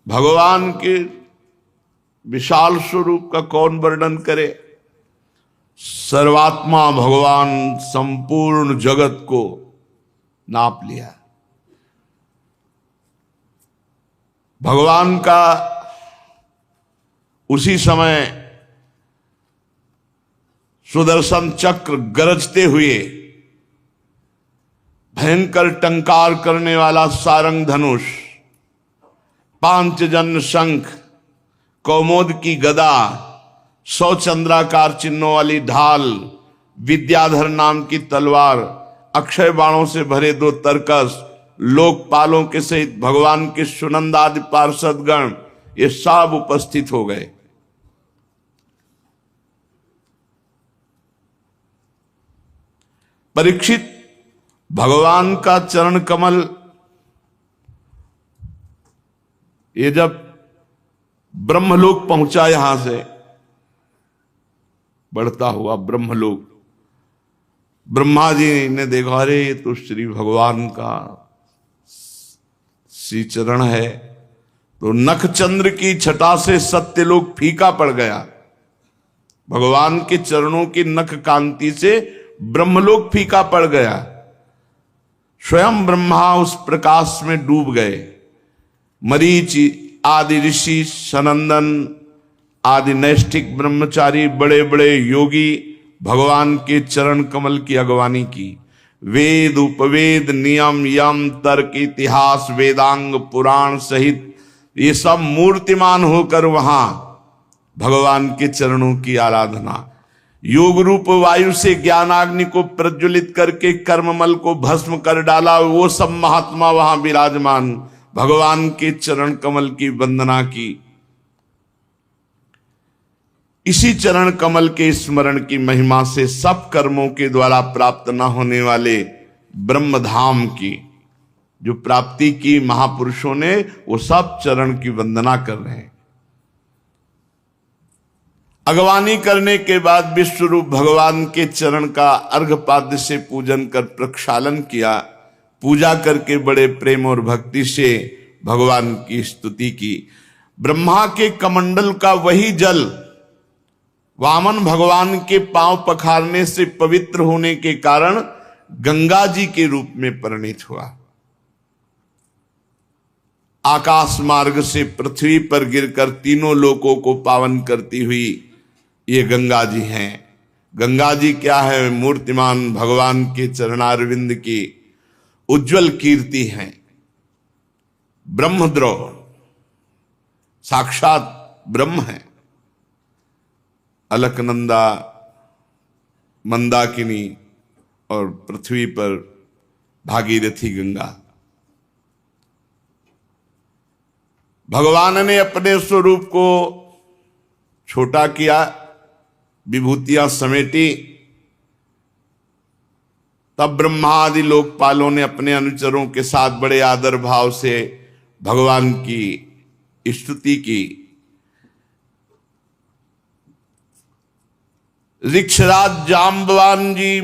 भगवान के विशाल स्वरूप का कौन वर्णन करे। सर्वात्मा भगवान संपूर्ण जगत को नाप लिया। भगवान का उसी समय सुदर्शन चक्र गरजते हुए भयंकर टंकार करने वाला सारंग धनुष, पांचजन्य शंख, कौमोद की गदा, 100 चंद्राकार चिन्हों वाली ढाल, विद्याधर नाम की तलवार, अक्षय बाणों से भरे 2 तरकस, लोकपालों के सहित भगवान के सुनंद आदि पार्षदगण ये सब उपस्थित हो गए। परीक्षित, भगवान का चरण कमल ये जब ब्रह्मलोक पहुंचा, यहां से बढ़ता हुआ ब्रह्मलोक, ब्रह्मा जी ने देखा, अरे ये तो श्री भगवान का श्री चरण है। तो नखचंद्र की छटा से सत्यलोक फीका पड़ गया। भगवान के चरणों की नख कांति से ब्रह्मलोक फीका पड़ गया। स्वयं ब्रह्मा उस प्रकाश में डूब गए। मरीचि आदि ऋषि, सनंदन आदि नैष्ठिक ब्रह्मचारी, बड़े बड़े योगी भगवान के चरण कमल की अगवानी की। वेद उपवेद नियम यम तर्क इतिहास वेदांग पुराण सहित ये सब मूर्तिमान होकर वहां भगवान के चरणों की आराधना। योग रूप वायु से ज्ञानाग्नि को प्रज्वलित करके कर्ममल को भस्म कर डाला, वो सब महात्मा वहां विराजमान भगवान के चरण कमल की वंदना की। इसी चरण कमल के स्मरण की महिमा से सब कर्मों के द्वारा प्राप्त न होने वाले ब्रह्मधाम की जो प्राप्ति की महापुरुषों ने, वो सब चरण की वंदना कर रहे हैं। अगवानी करने के बाद विश्वरूप भगवान के चरण का अर्घपाद्य से पूजन कर प्रक्षालन किया। पूजा करके बड़े प्रेम और भक्ति से भगवान की स्तुति की। ब्रह्मा के कमंडल का वही जल वामन भगवान के पांव पखारने से पवित्र होने के कारण गंगा जी के रूप में परिणित हुआ। आकाश मार्ग से पृथ्वी पर गिरकर तीनों लोकों को पावन करती हुई ये गंगा जी हैं। गंगा जी क्या है? मूर्तिमान भगवान के चरणारविंद की उज्जवल कीर्ति है। ब्रह्मद्रोह साक्षात ब्रह्म है। अलकनंदा, मंदाकिनी और पृथ्वी पर भागीरथी गंगा। भगवान ने अपने स्वरूप को छोटा किया, विभूतियां समेटी। तब ब्रह्मा आदि लोकपालों ने अपने अनुचरों के साथ बड़े आदर भाव से भगवान की स्तुति की। ऋक्षराज जाम्बवान जी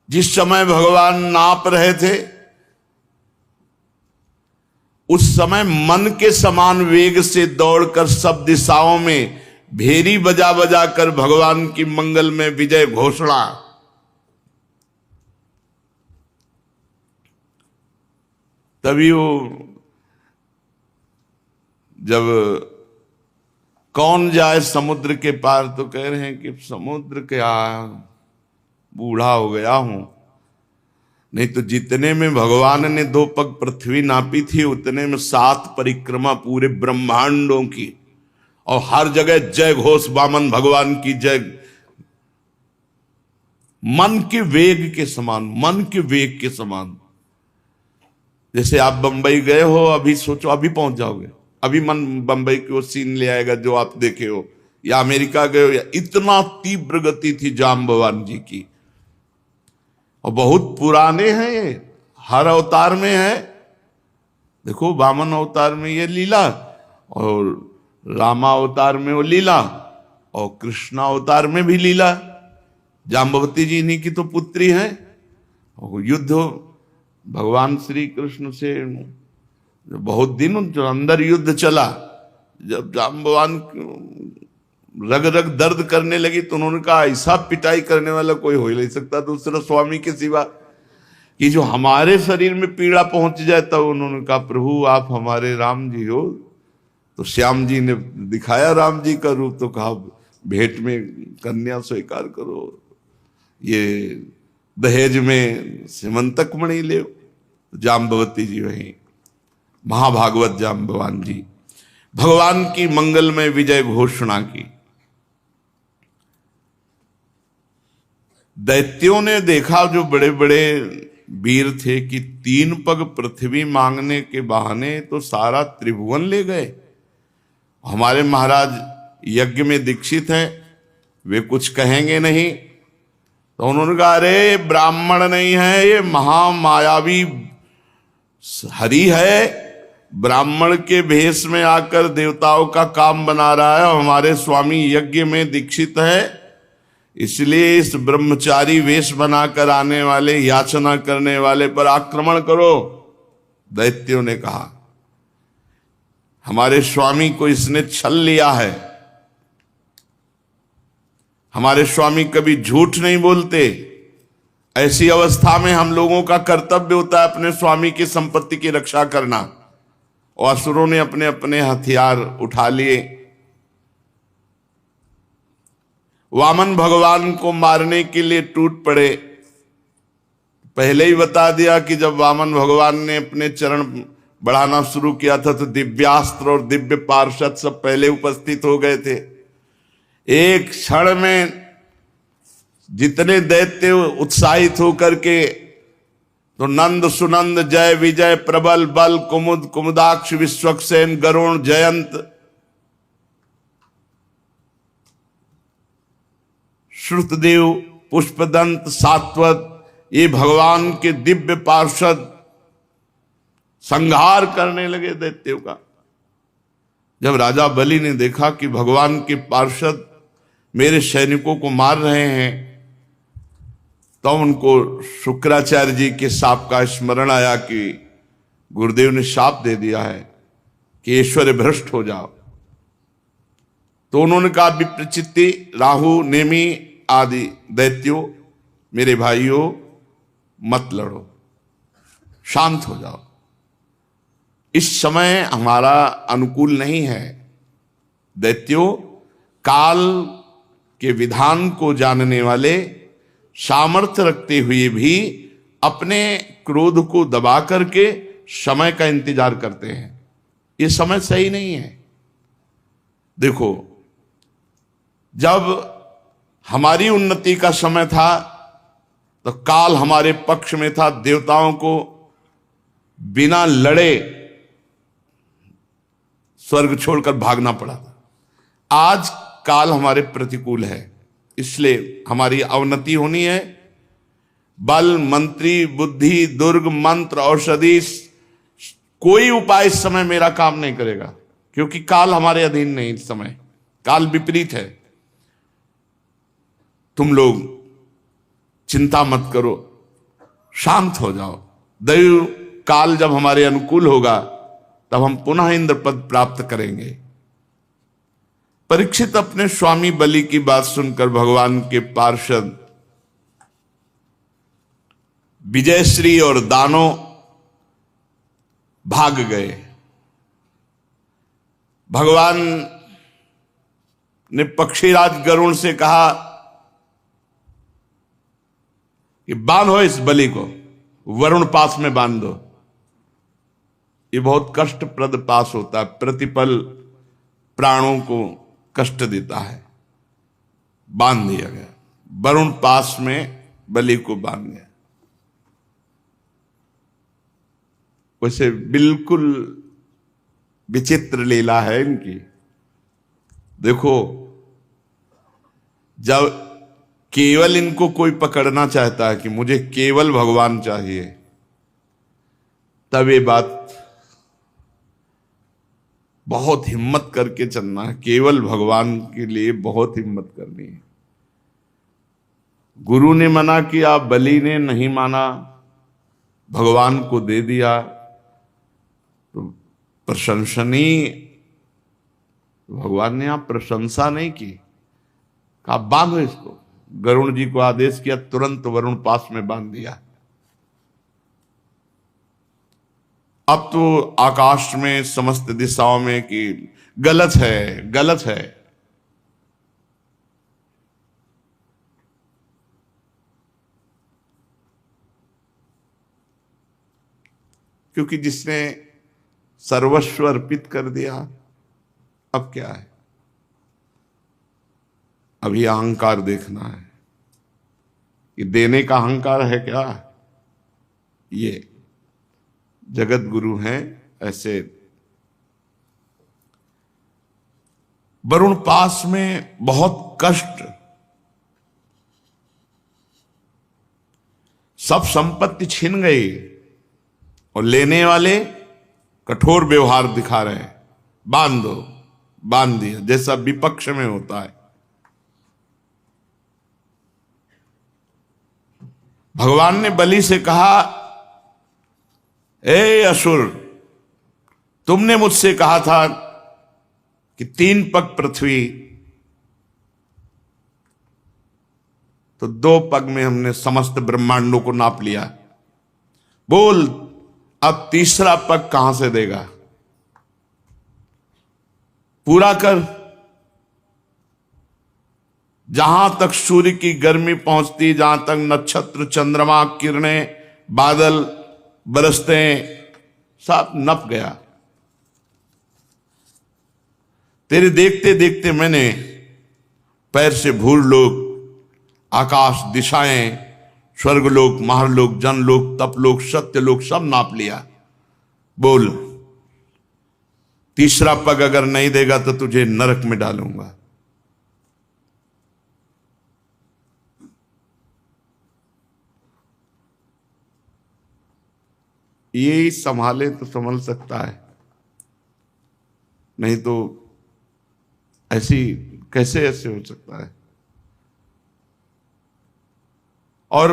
जिस समय भगवान नाप रहे थे, उस समय मन के समान वेग से दौड़कर सब दिशाओं में भेरी बजा बजा कर भगवान की मंगल में विजय घोषणा। तभी वो जब कौन जाए समुद्र के पार, तो कह रहे हैं कि समुद्र क्या, बूढ़ा हो गया हूं। नहीं तो जितने में भगवान ने 2 पग पृथ्वी नापी थी, उतने में 7 परिक्रमा पूरे ब्रह्मांडों की, और हर जगह जय घोष वामन भगवान की जय। मन के वेग के समान, मन के वेग के समान। जैसे आप बंबई गए हो, अभी सोचो अभी पहुंच जाओगे, अभी मन बंबई की वो सीन ले आएगा जो आप देखे हो, या अमेरिका गए हो, या इतना तीव्र गति थी जाम्बवान जी की। और बहुत पुराने हैं ये, हर अवतार में है। देखो वामन अवतार में ये लीला, और रामा अवतार में वो लीला, और कृष्णा अवतार में भी लीला। जाम्बवती जी इन्हीं की तो पुत्री है। युद्ध भगवान श्री कृष्ण से बहुत दिन जो अंदर युद्ध चला, जब जाम्बवान रग रग दर्द करने लगी तो उन्होंने कहा ऐसा पिटाई करने वाला कोई हो ही नहीं सकता दूसरा स्वामी के सिवा, कि जो हमारे शरीर में पीड़ा पहुंच जाए। तब उन्होंने कहा प्रभु आप हमारे राम जी हो। तो श्याम जी ने दिखाया राम जी का रूप, तो कहा भेंट में कन्या स्वीकार करो, ये दहेज में सिमंतक मणि ले। जाम्बवती जी वही महाभागवत जाम्बवान जी भगवान की मंगलमय विजय घोषणा की। दैत्यों ने देखा, जो बड़े बड़े वीर थे, कि 3 पग पृथ्वी मांगने के बहाने तो सारा त्रिभुवन ले गए। हमारे महाराज यज्ञ में दीक्षित हैं, वे कुछ कहेंगे नहीं। तो उन्होंने कहा अरे ब्राह्मण नहीं है, ये महामायावी हरि है, ब्राह्मण के भेष में आकर देवताओं का काम बना रहा है। हमारे स्वामी यज्ञ में दीक्षित है, इसलिए इस ब्रह्मचारी वेश बनाकर आने वाले, याचना करने वाले पर आक्रमण करो। दैत्यों ने कहा हमारे स्वामी को इसने छल लिया है, हमारे स्वामी कभी झूठ नहीं बोलते। ऐसी अवस्था में हम लोगों का कर्तव्य होता है अपने स्वामी की संपत्ति की रक्षा करना। और असुरों ने अपने अपने हथियार उठा लिए, वामन भगवान को मारने के लिए टूट पड़े। पहले ही बता दिया कि जब वामन भगवान ने अपने चरण बढ़ाना शुरू किया था तो दिव्यास्त्र और दिव्य पार्षद सब पहले उपस्थित हो गए थे। एक क्षण में जितने दैत्य उत्साहित होकर के, तो नंद सुनंद जय विजय प्रबल बल कुमुद कुमुदाक्ष विश्वक्सेन गरुण जयंत श्रुतदेव पुष्पदंत सात्वत, ये भगवान के दिव्य पार्षद संहार करने लगे दैत्यों का। जब राजा बलि ने देखा कि भगवान के पार्षद मेरे सैनिकों को मार रहे हैं, तो उनको शुक्राचार्य जी के शाप का स्मरण आया कि गुरुदेव ने शाप दे दिया है कि ऐश्वर्य भ्रष्ट हो जाओ। तो उन्होंने कहा विप्रचित्ति राहु नेमी आदि दैत्यों, मेरे भाइयों मत लड़ो, शांत हो जाओ, इस समय हमारा अनुकूल नहीं है। दैत्यों, काल के विधान को जानने वाले, सामर्थ्य रखते हुए भी अपने क्रोध को दबा करके समय का इंतजार करते हैं। ये समय सही नहीं है। देखो, जब हमारी उन्नति का समय था तो काल हमारे पक्ष में था, देवताओं को बिना लड़े स्वर्ग छोड़कर भागना पड़ा था। आज काल हमारे प्रतिकूल है, इसलिए हमारी अवनति होनी है। बल, मंत्री, बुद्धि, दुर्ग, मंत्र, औषधि, कोई उपाय इस समय मेरा काम नहीं करेगा, क्योंकि काल हमारे अधीन नहीं। इस समय काल विपरीत है। तुम लोग चिंता मत करो, शांत हो जाओ। दैव काल जब हमारे अनुकूल होगा तब हम पुनः इंद्र पद प्राप्त करेंगे। परीक्षित अपने स्वामी बलि की बात सुनकर भगवान के पार्षद विजयश्री और दानों भाग गए। भगवान ने पक्षीराज गरुण से कहा कि बांधो इस बलि को, वरुण पास में बांध दो। ये बहुत कष्टप्रद पास होता है, प्रतिपल प्राणों को कष्ट देता है। बांध दिया गया, वरुण पास में बलि को बांध गया। वैसे बिल्कुल विचित्र लीला है इनकी। देखो, जब केवल इनको कोई पकड़ना चाहता है कि मुझे केवल भगवान चाहिए, तब ये बात बहुत हिम्मत करके चलना है। केवल भगवान के लिए बहुत हिम्मत करनी है। गुरु ने मना किया, बलि ने नहीं माना, भगवान को दे दिया, तो प्रशंसनीय। भगवान ने यहां प्रशंसा नहीं की, कहा बांधो इसको। गरुण जी को आदेश किया, तुरंत वरुण पास में बांध दिया। अब तो आकाश में समस्त दिशाओं में कि गलत है, गलत है। क्योंकि जिसने सर्वस्व अर्पित कर दिया, अब क्या है? अभी अहंकार देखना है कि देने का अहंकार है क्या? ये जगत गुरु हैं ऐसे। वरुण पास में बहुत कष्ट, सब संपत्ति छिन गई और लेने वाले कठोर व्यवहार दिखा रहे हैं। बांध दो, बांध दिया, जैसा विपक्ष में होता है। भगवान ने बलि से कहा, ए असुर, तुमने मुझसे कहा था कि 3 पग पृथ्वी, तो 2 पग में हमने समस्त ब्रह्मांडों को नाप लिया। बोल, अब तीसरा पग कहां से देगा? पूरा कर। जहां तक सूर्य की गर्मी पहुंचती, जहां तक नक्षत्र, चंद्रमा, किरणें, बादल बरसते, सब नप गया। तेरे देखते देखते मैंने पैर से भूलोक, आकाश, दिशाएं, स्वर्गलोक, महरलोक, जनलोक, तपलोक, सत्यलोक सब नाप लिया। बोल, तीसरा पग अगर नहीं देगा तो तुझे नरक में डालूंगा। ये संभाले तो संभल सकता है, नहीं तो ऐसी कैसे ऐसे हो सकता है? और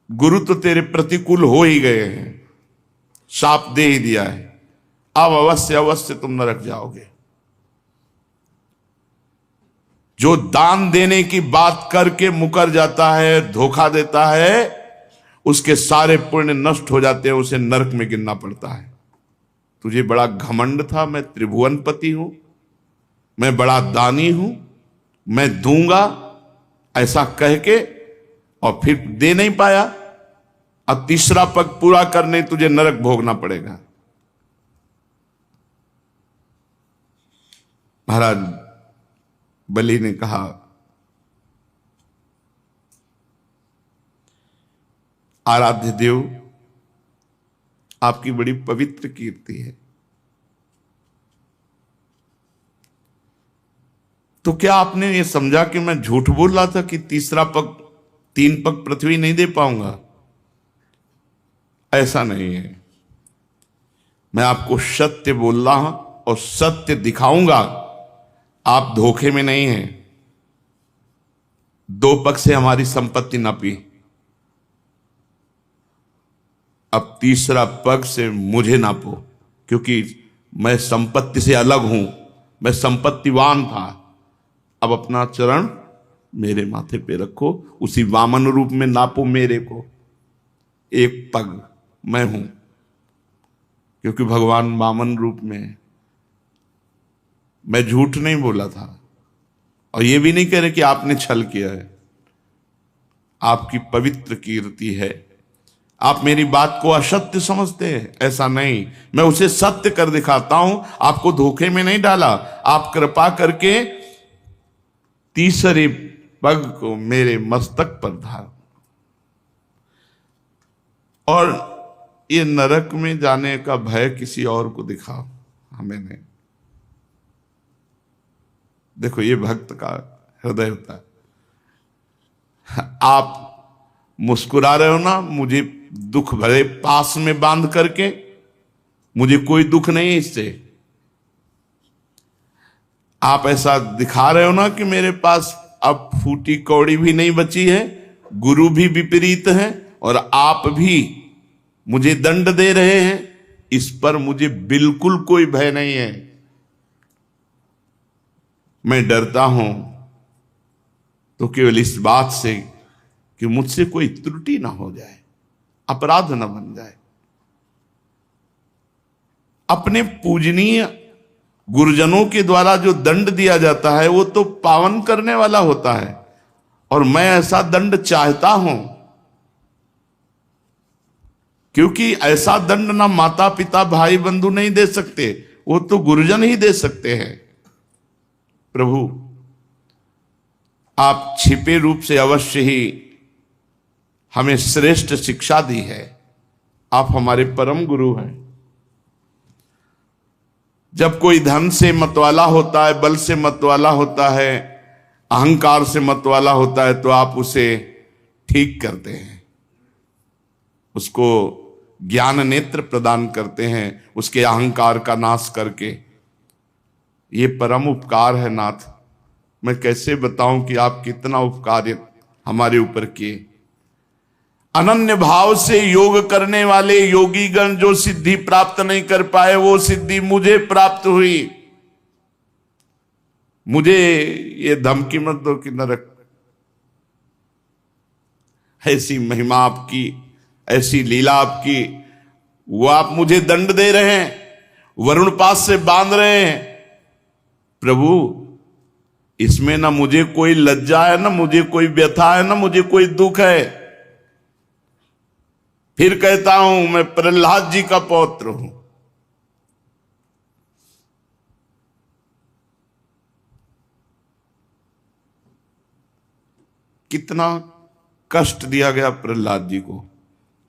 गुरु तो तेरे प्रतिकूल हो ही गए हैं, शाप दे ही दिया है। अब अवश्य अवश्य तुम नरक जाओगे। जो दान देने की बात करके मुकर जाता है, धोखा देता है, उसके सारे पुण्य नष्ट हो जाते हैं, उसे नरक में गिरना पड़ता है। तुझे बड़ा घमंड था, मैं त्रिभुवनपति हूं, मैं बड़ा दानी हूं, मैं दूंगा, ऐसा कह के, और फिर दे नहीं पाया। अब तीसरा पग पूरा करने तुझे नरक भोगना पड़ेगा। महाराज बलि ने कहा, आराध्य देव, आपकी बड़ी पवित्र कीर्ति है, तो क्या आपने ये समझा कि मैं झूठ बोल रहा था कि तीसरा पग, 3 पग पृथ्वी नहीं दे पाऊंगा? ऐसा नहीं है। मैं आपको सत्य बोल रहा हूं और सत्य दिखाऊंगा। आप धोखे में नहीं हैं। 2 पग से हमारी संपत्ति नापी, अब तीसरा पग से मुझे नापो, क्योंकि मैं संपत्ति से अलग हूं, मैं संपत्तिवान था। अब अपना चरण मेरे माथे पे रखो, उसी वामन रूप में नापो मेरे को। 1 पग मैं हूं, क्योंकि भगवान वामन रूप में, मैं झूठ नहीं बोला था, और ये भी नहीं कह रहे कि आपने छल किया है। आपकी पवित्र कीर्ति है। आप मेरी बात को असत्य समझते हैं, ऐसा नहीं, मैं उसे सत्य कर दिखाता हूं। आपको धोखे में नहीं डाला। आप कृपा करके तीसरे पग को मेरे मस्तक पर धार, और ये नरक में जाने का भय किसी और को दिखाओ, हमें नहीं। देखो, ये भक्त का हृदय होता है। आप मुस्कुरा रहे हो ना, मुझे दुख भरे पास में बांध करके, मुझे कोई दुख नहीं इससे। आप ऐसा दिखा रहे हो ना कि मेरे पास अब फूटी कौड़ी भी नहीं बची है, गुरु भी विपरीत है, और आप भी मुझे दंड दे रहे हैं, इस पर मुझे बिल्कुल कोई भय नहीं है। मैं डरता हूं तो केवल इस बात से कि मुझसे कोई त्रुटि ना हो जाए, अपराध ना बन जाए। अपने पूजनीय गुरुजनों के द्वारा जो दंड दिया जाता है वो तो पावन करने वाला होता है, और मैं ऐसा दंड चाहता हूं, क्योंकि ऐसा दंड ना माता पिता भाई बंधु नहीं दे सकते, वो तो गुरुजन ही दे सकते हैं। प्रभु, आप छिपे रूप से अवश्य ही हमें श्रेष्ठ शिक्षा दी है। आप हमारे परम गुरु हैं। जब कोई धन से मतवाला होता है, बल से मतवाला होता है, अहंकार से मतवाला होता है, तो आप उसे ठीक करते हैं, उसको ज्ञान नेत्र प्रदान करते हैं, उसके अहंकार का नाश करके। ये परम उपकार है नाथ। मैं कैसे बताऊं कि आप कितना उपकार हमारे ऊपर किए। अनन्य भाव से योग करने वाले योगी गण जो सिद्धि प्राप्त नहीं कर पाए, वो सिद्धि मुझे प्राप्त हुई। मुझे ये धमकी मत दो कि नरक, ऐसी महिमा आपकी, ऐसी लीला आपकी, वो आप मुझे दंड दे रहे हैं, वरुण पास से बांध रहे हैं। प्रभु, इसमें ना मुझे कोई लज्जा है, ना मुझे कोई व्यथा है, ना मुझे कोई दुख है। फिर कहता हूं, मैं प्रहलाद जी का पौत्र हूं। कितना कष्ट दिया गया प्रहलाद जी को,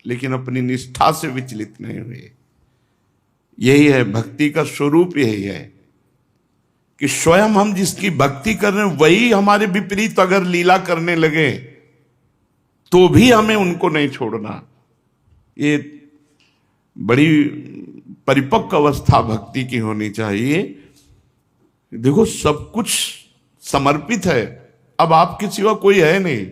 लेकिन अपनी निष्ठा से विचलित नहीं हुए। यही है भक्ति का स्वरूप, यही है कि स्वयं हम जिसकी भक्ति कर रहे हैं वही हमारे विपरीत अगर लीला करने लगे तो भी हमें उनको नहीं छोड़ना। ये बड़ी परिपक्व अवस्था भक्ति की होनी चाहिए। देखो, सब कुछ समर्पित है, अब आपके सिवा कोई है नहीं,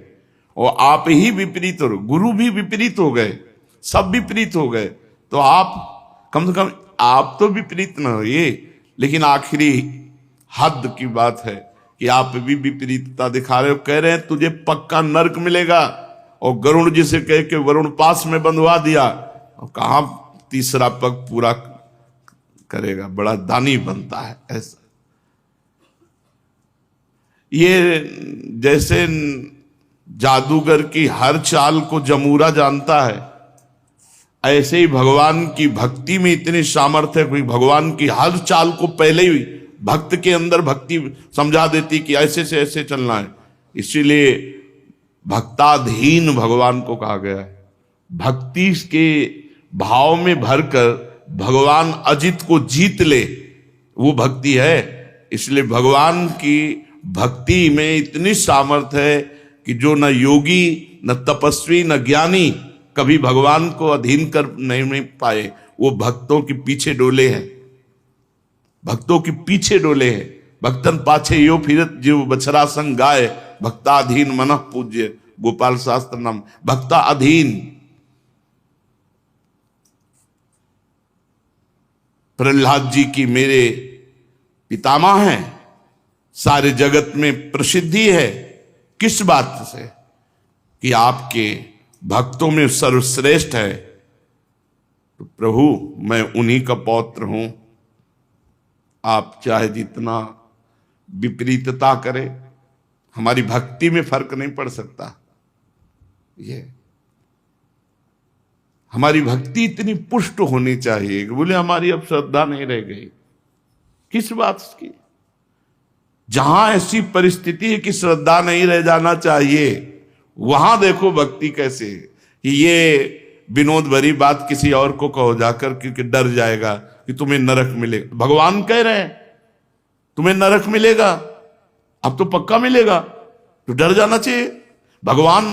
और आप ही विपरीत हो, गुरु भी विपरीत हो गए, सब विपरीत हो गए, तो आप कम से कम आप तो विपरीत ना होइए। लेकिन आखिरी हद की बात है कि आप भी विपरीतता दिखा रहे हो। कह रहे हैं तुझे पक्का नरक मिलेगा, और गरुड़ जी से कह के वरुण पास में बंधवा दिया, और कहां तीसरा पग पूरा करेगा। बड़ा दानी बनता है ऐसा। ये जैसे जादूगर की हर चाल को जमूरा जानता है, ऐसे ही भगवान की भक्ति में इतनी सामर्थ्य है कि भगवान की हर चाल को पहले ही भक्त के अंदर भक्ति समझा देती कि ऐसे से ऐसे चलना है। इसीलिए भक्ताधीन भगवान को कहा गया है। भक्ति के भाव में भरकर भगवान अजित को जीत ले, वो भक्ति है। इसलिए भगवान की भक्ति में इतनी सामर्थ्य है कि जो न योगी, न तपस्वी, न ज्ञानी कभी भगवान को अधीन कर नहीं पाए, वो भक्तों के पीछे डोले हैं, भक्तों के पीछे डोले हैं। भक्तन पाछे यो फिरत जीव बछरा संग गाय, भक्ताधीन मनः पूज्य गोपाल शास्त्र नाम। भक्ता अधीन। प्रहलाद जी की मेरे पितामह हैं, सारे जगत में प्रसिद्धि है। किस बात से? कि आपके भक्तों में सर्वश्रेष्ठ है। तो प्रभु, मैं उन्हीं का पौत्र हूं। आप चाहे जितना विपरीतता करें, हमारी भक्ति में फर्क नहीं पड़ सकता। ये हमारी भक्ति इतनी पुष्ट होनी चाहिए कि बोले हमारी अब श्रद्धा नहीं रह गई। किस बात की? जहां ऐसी परिस्थिति है कि श्रद्धा नहीं रह जाना चाहिए, वहां देखो भक्ति कैसे कि ये विनोद भरी बात किसी और को कहो जाकर, क्योंकि डर जाएगा कि तुम्हें नरक मिलेगा। भगवान कह रहे हैं तुम्हें नरक मिलेगा, अब तो पक्का मिलेगा, तो डर जाना चाहिए। भगवान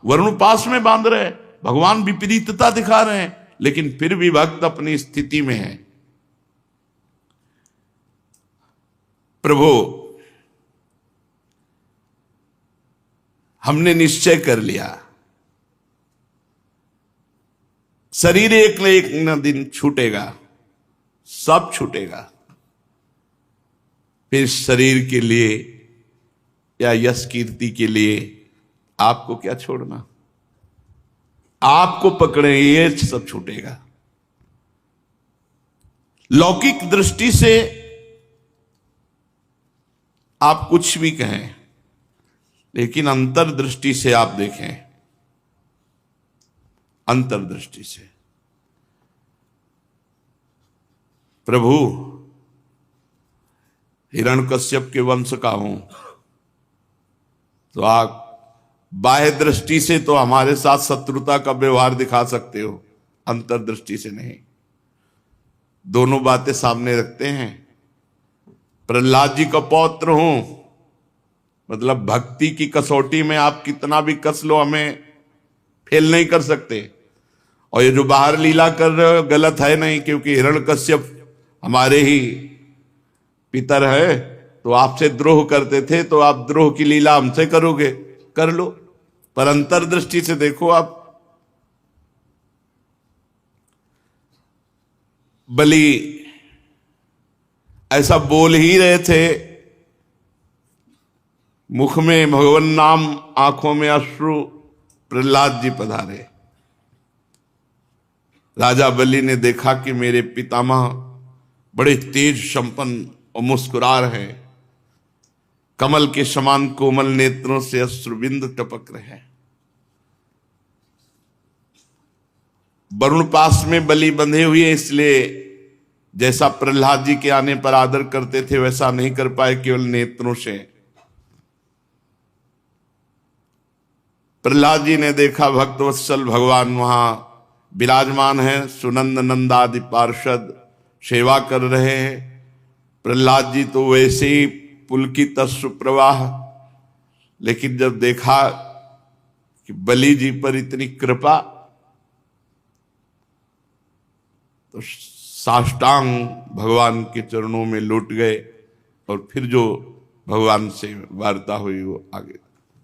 वरुण पास में बांध रहे हैं, भगवान विपरीतता दिखा रहे हैं, लेकिन फिर भी भक्त अपनी स्थिति में है। प्रभु हमने निश्चय कर लिया, शरीर एक न एक न दिन छूटेगा, सब छूटेगा। फिर शरीर के लिए या यश कीर्ति के लिए आपको क्या छोड़ना? आपको पकड़े ये सब छूटेगा। लौकिक दृष्टि से आप कुछ भी कहें, लेकिन अंतर्दृष्टि से आप देखें, अंतर्दृष्टि से प्रभु हिरण्यकश्यप के वंश का हूं, तो आप बाह्य दृष्टि से तो हमारे साथ शत्रुता का व्यवहार दिखा सकते हो, अंतर्दृष्टि से नहीं। दोनों बातें सामने रखते हैं। प्रहलाद जी का पौत्र हूं, मतलब भक्ति की कसौटी में आप कितना भी कस लो, हमें फेल नहीं कर सकते। और ये जो बाहर लीला कर रहे हो गलत है नहीं, क्योंकि हिरण्यकश्यप हमारे ही पितर है, तो आपसे द्रोह करते थे, तो आप द्रोह की लीला हमसे करोगे, कर लो। पर अंतर्दृष्टि से देखो आप, बलि ऐसा बोल ही रहे थे, मुख में भगवान नाम, आंखों में अश्रु, प्रहलाद जी पधारे। राजा बलि ने देखा कि मेरे पितामह बड़े तेज संपन्न और मुस्कुरा रहे हैं, कमल के समान कोमल नेत्रों से अश्रुबिंद टपक रहे हैं। वरुण पास में बलि बंधे हुए, इसलिए जैसा प्रहलाद जी के आने पर आदर करते थे वैसा नहीं कर पाए, केवल नेत्रों से। प्रहलाद जी ने देखा भक्तवत्सल भगवान वहां विराजमान है, सुनंद नंदादि पार्षद सेवा कर रहे हैं। प्रहलाद जी तो वैसे ही पुलकित अश्रु प्रवाह, लेकिन जब देखा कि बलि जी पर इतनी कृपा, तो साष्टांग भगवान के चरणों में लौट गए। और फिर जो भगवान से वार्ता हुई वो आगे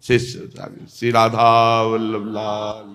शिष्य आगे। श्री राधा वल्लभ लाल।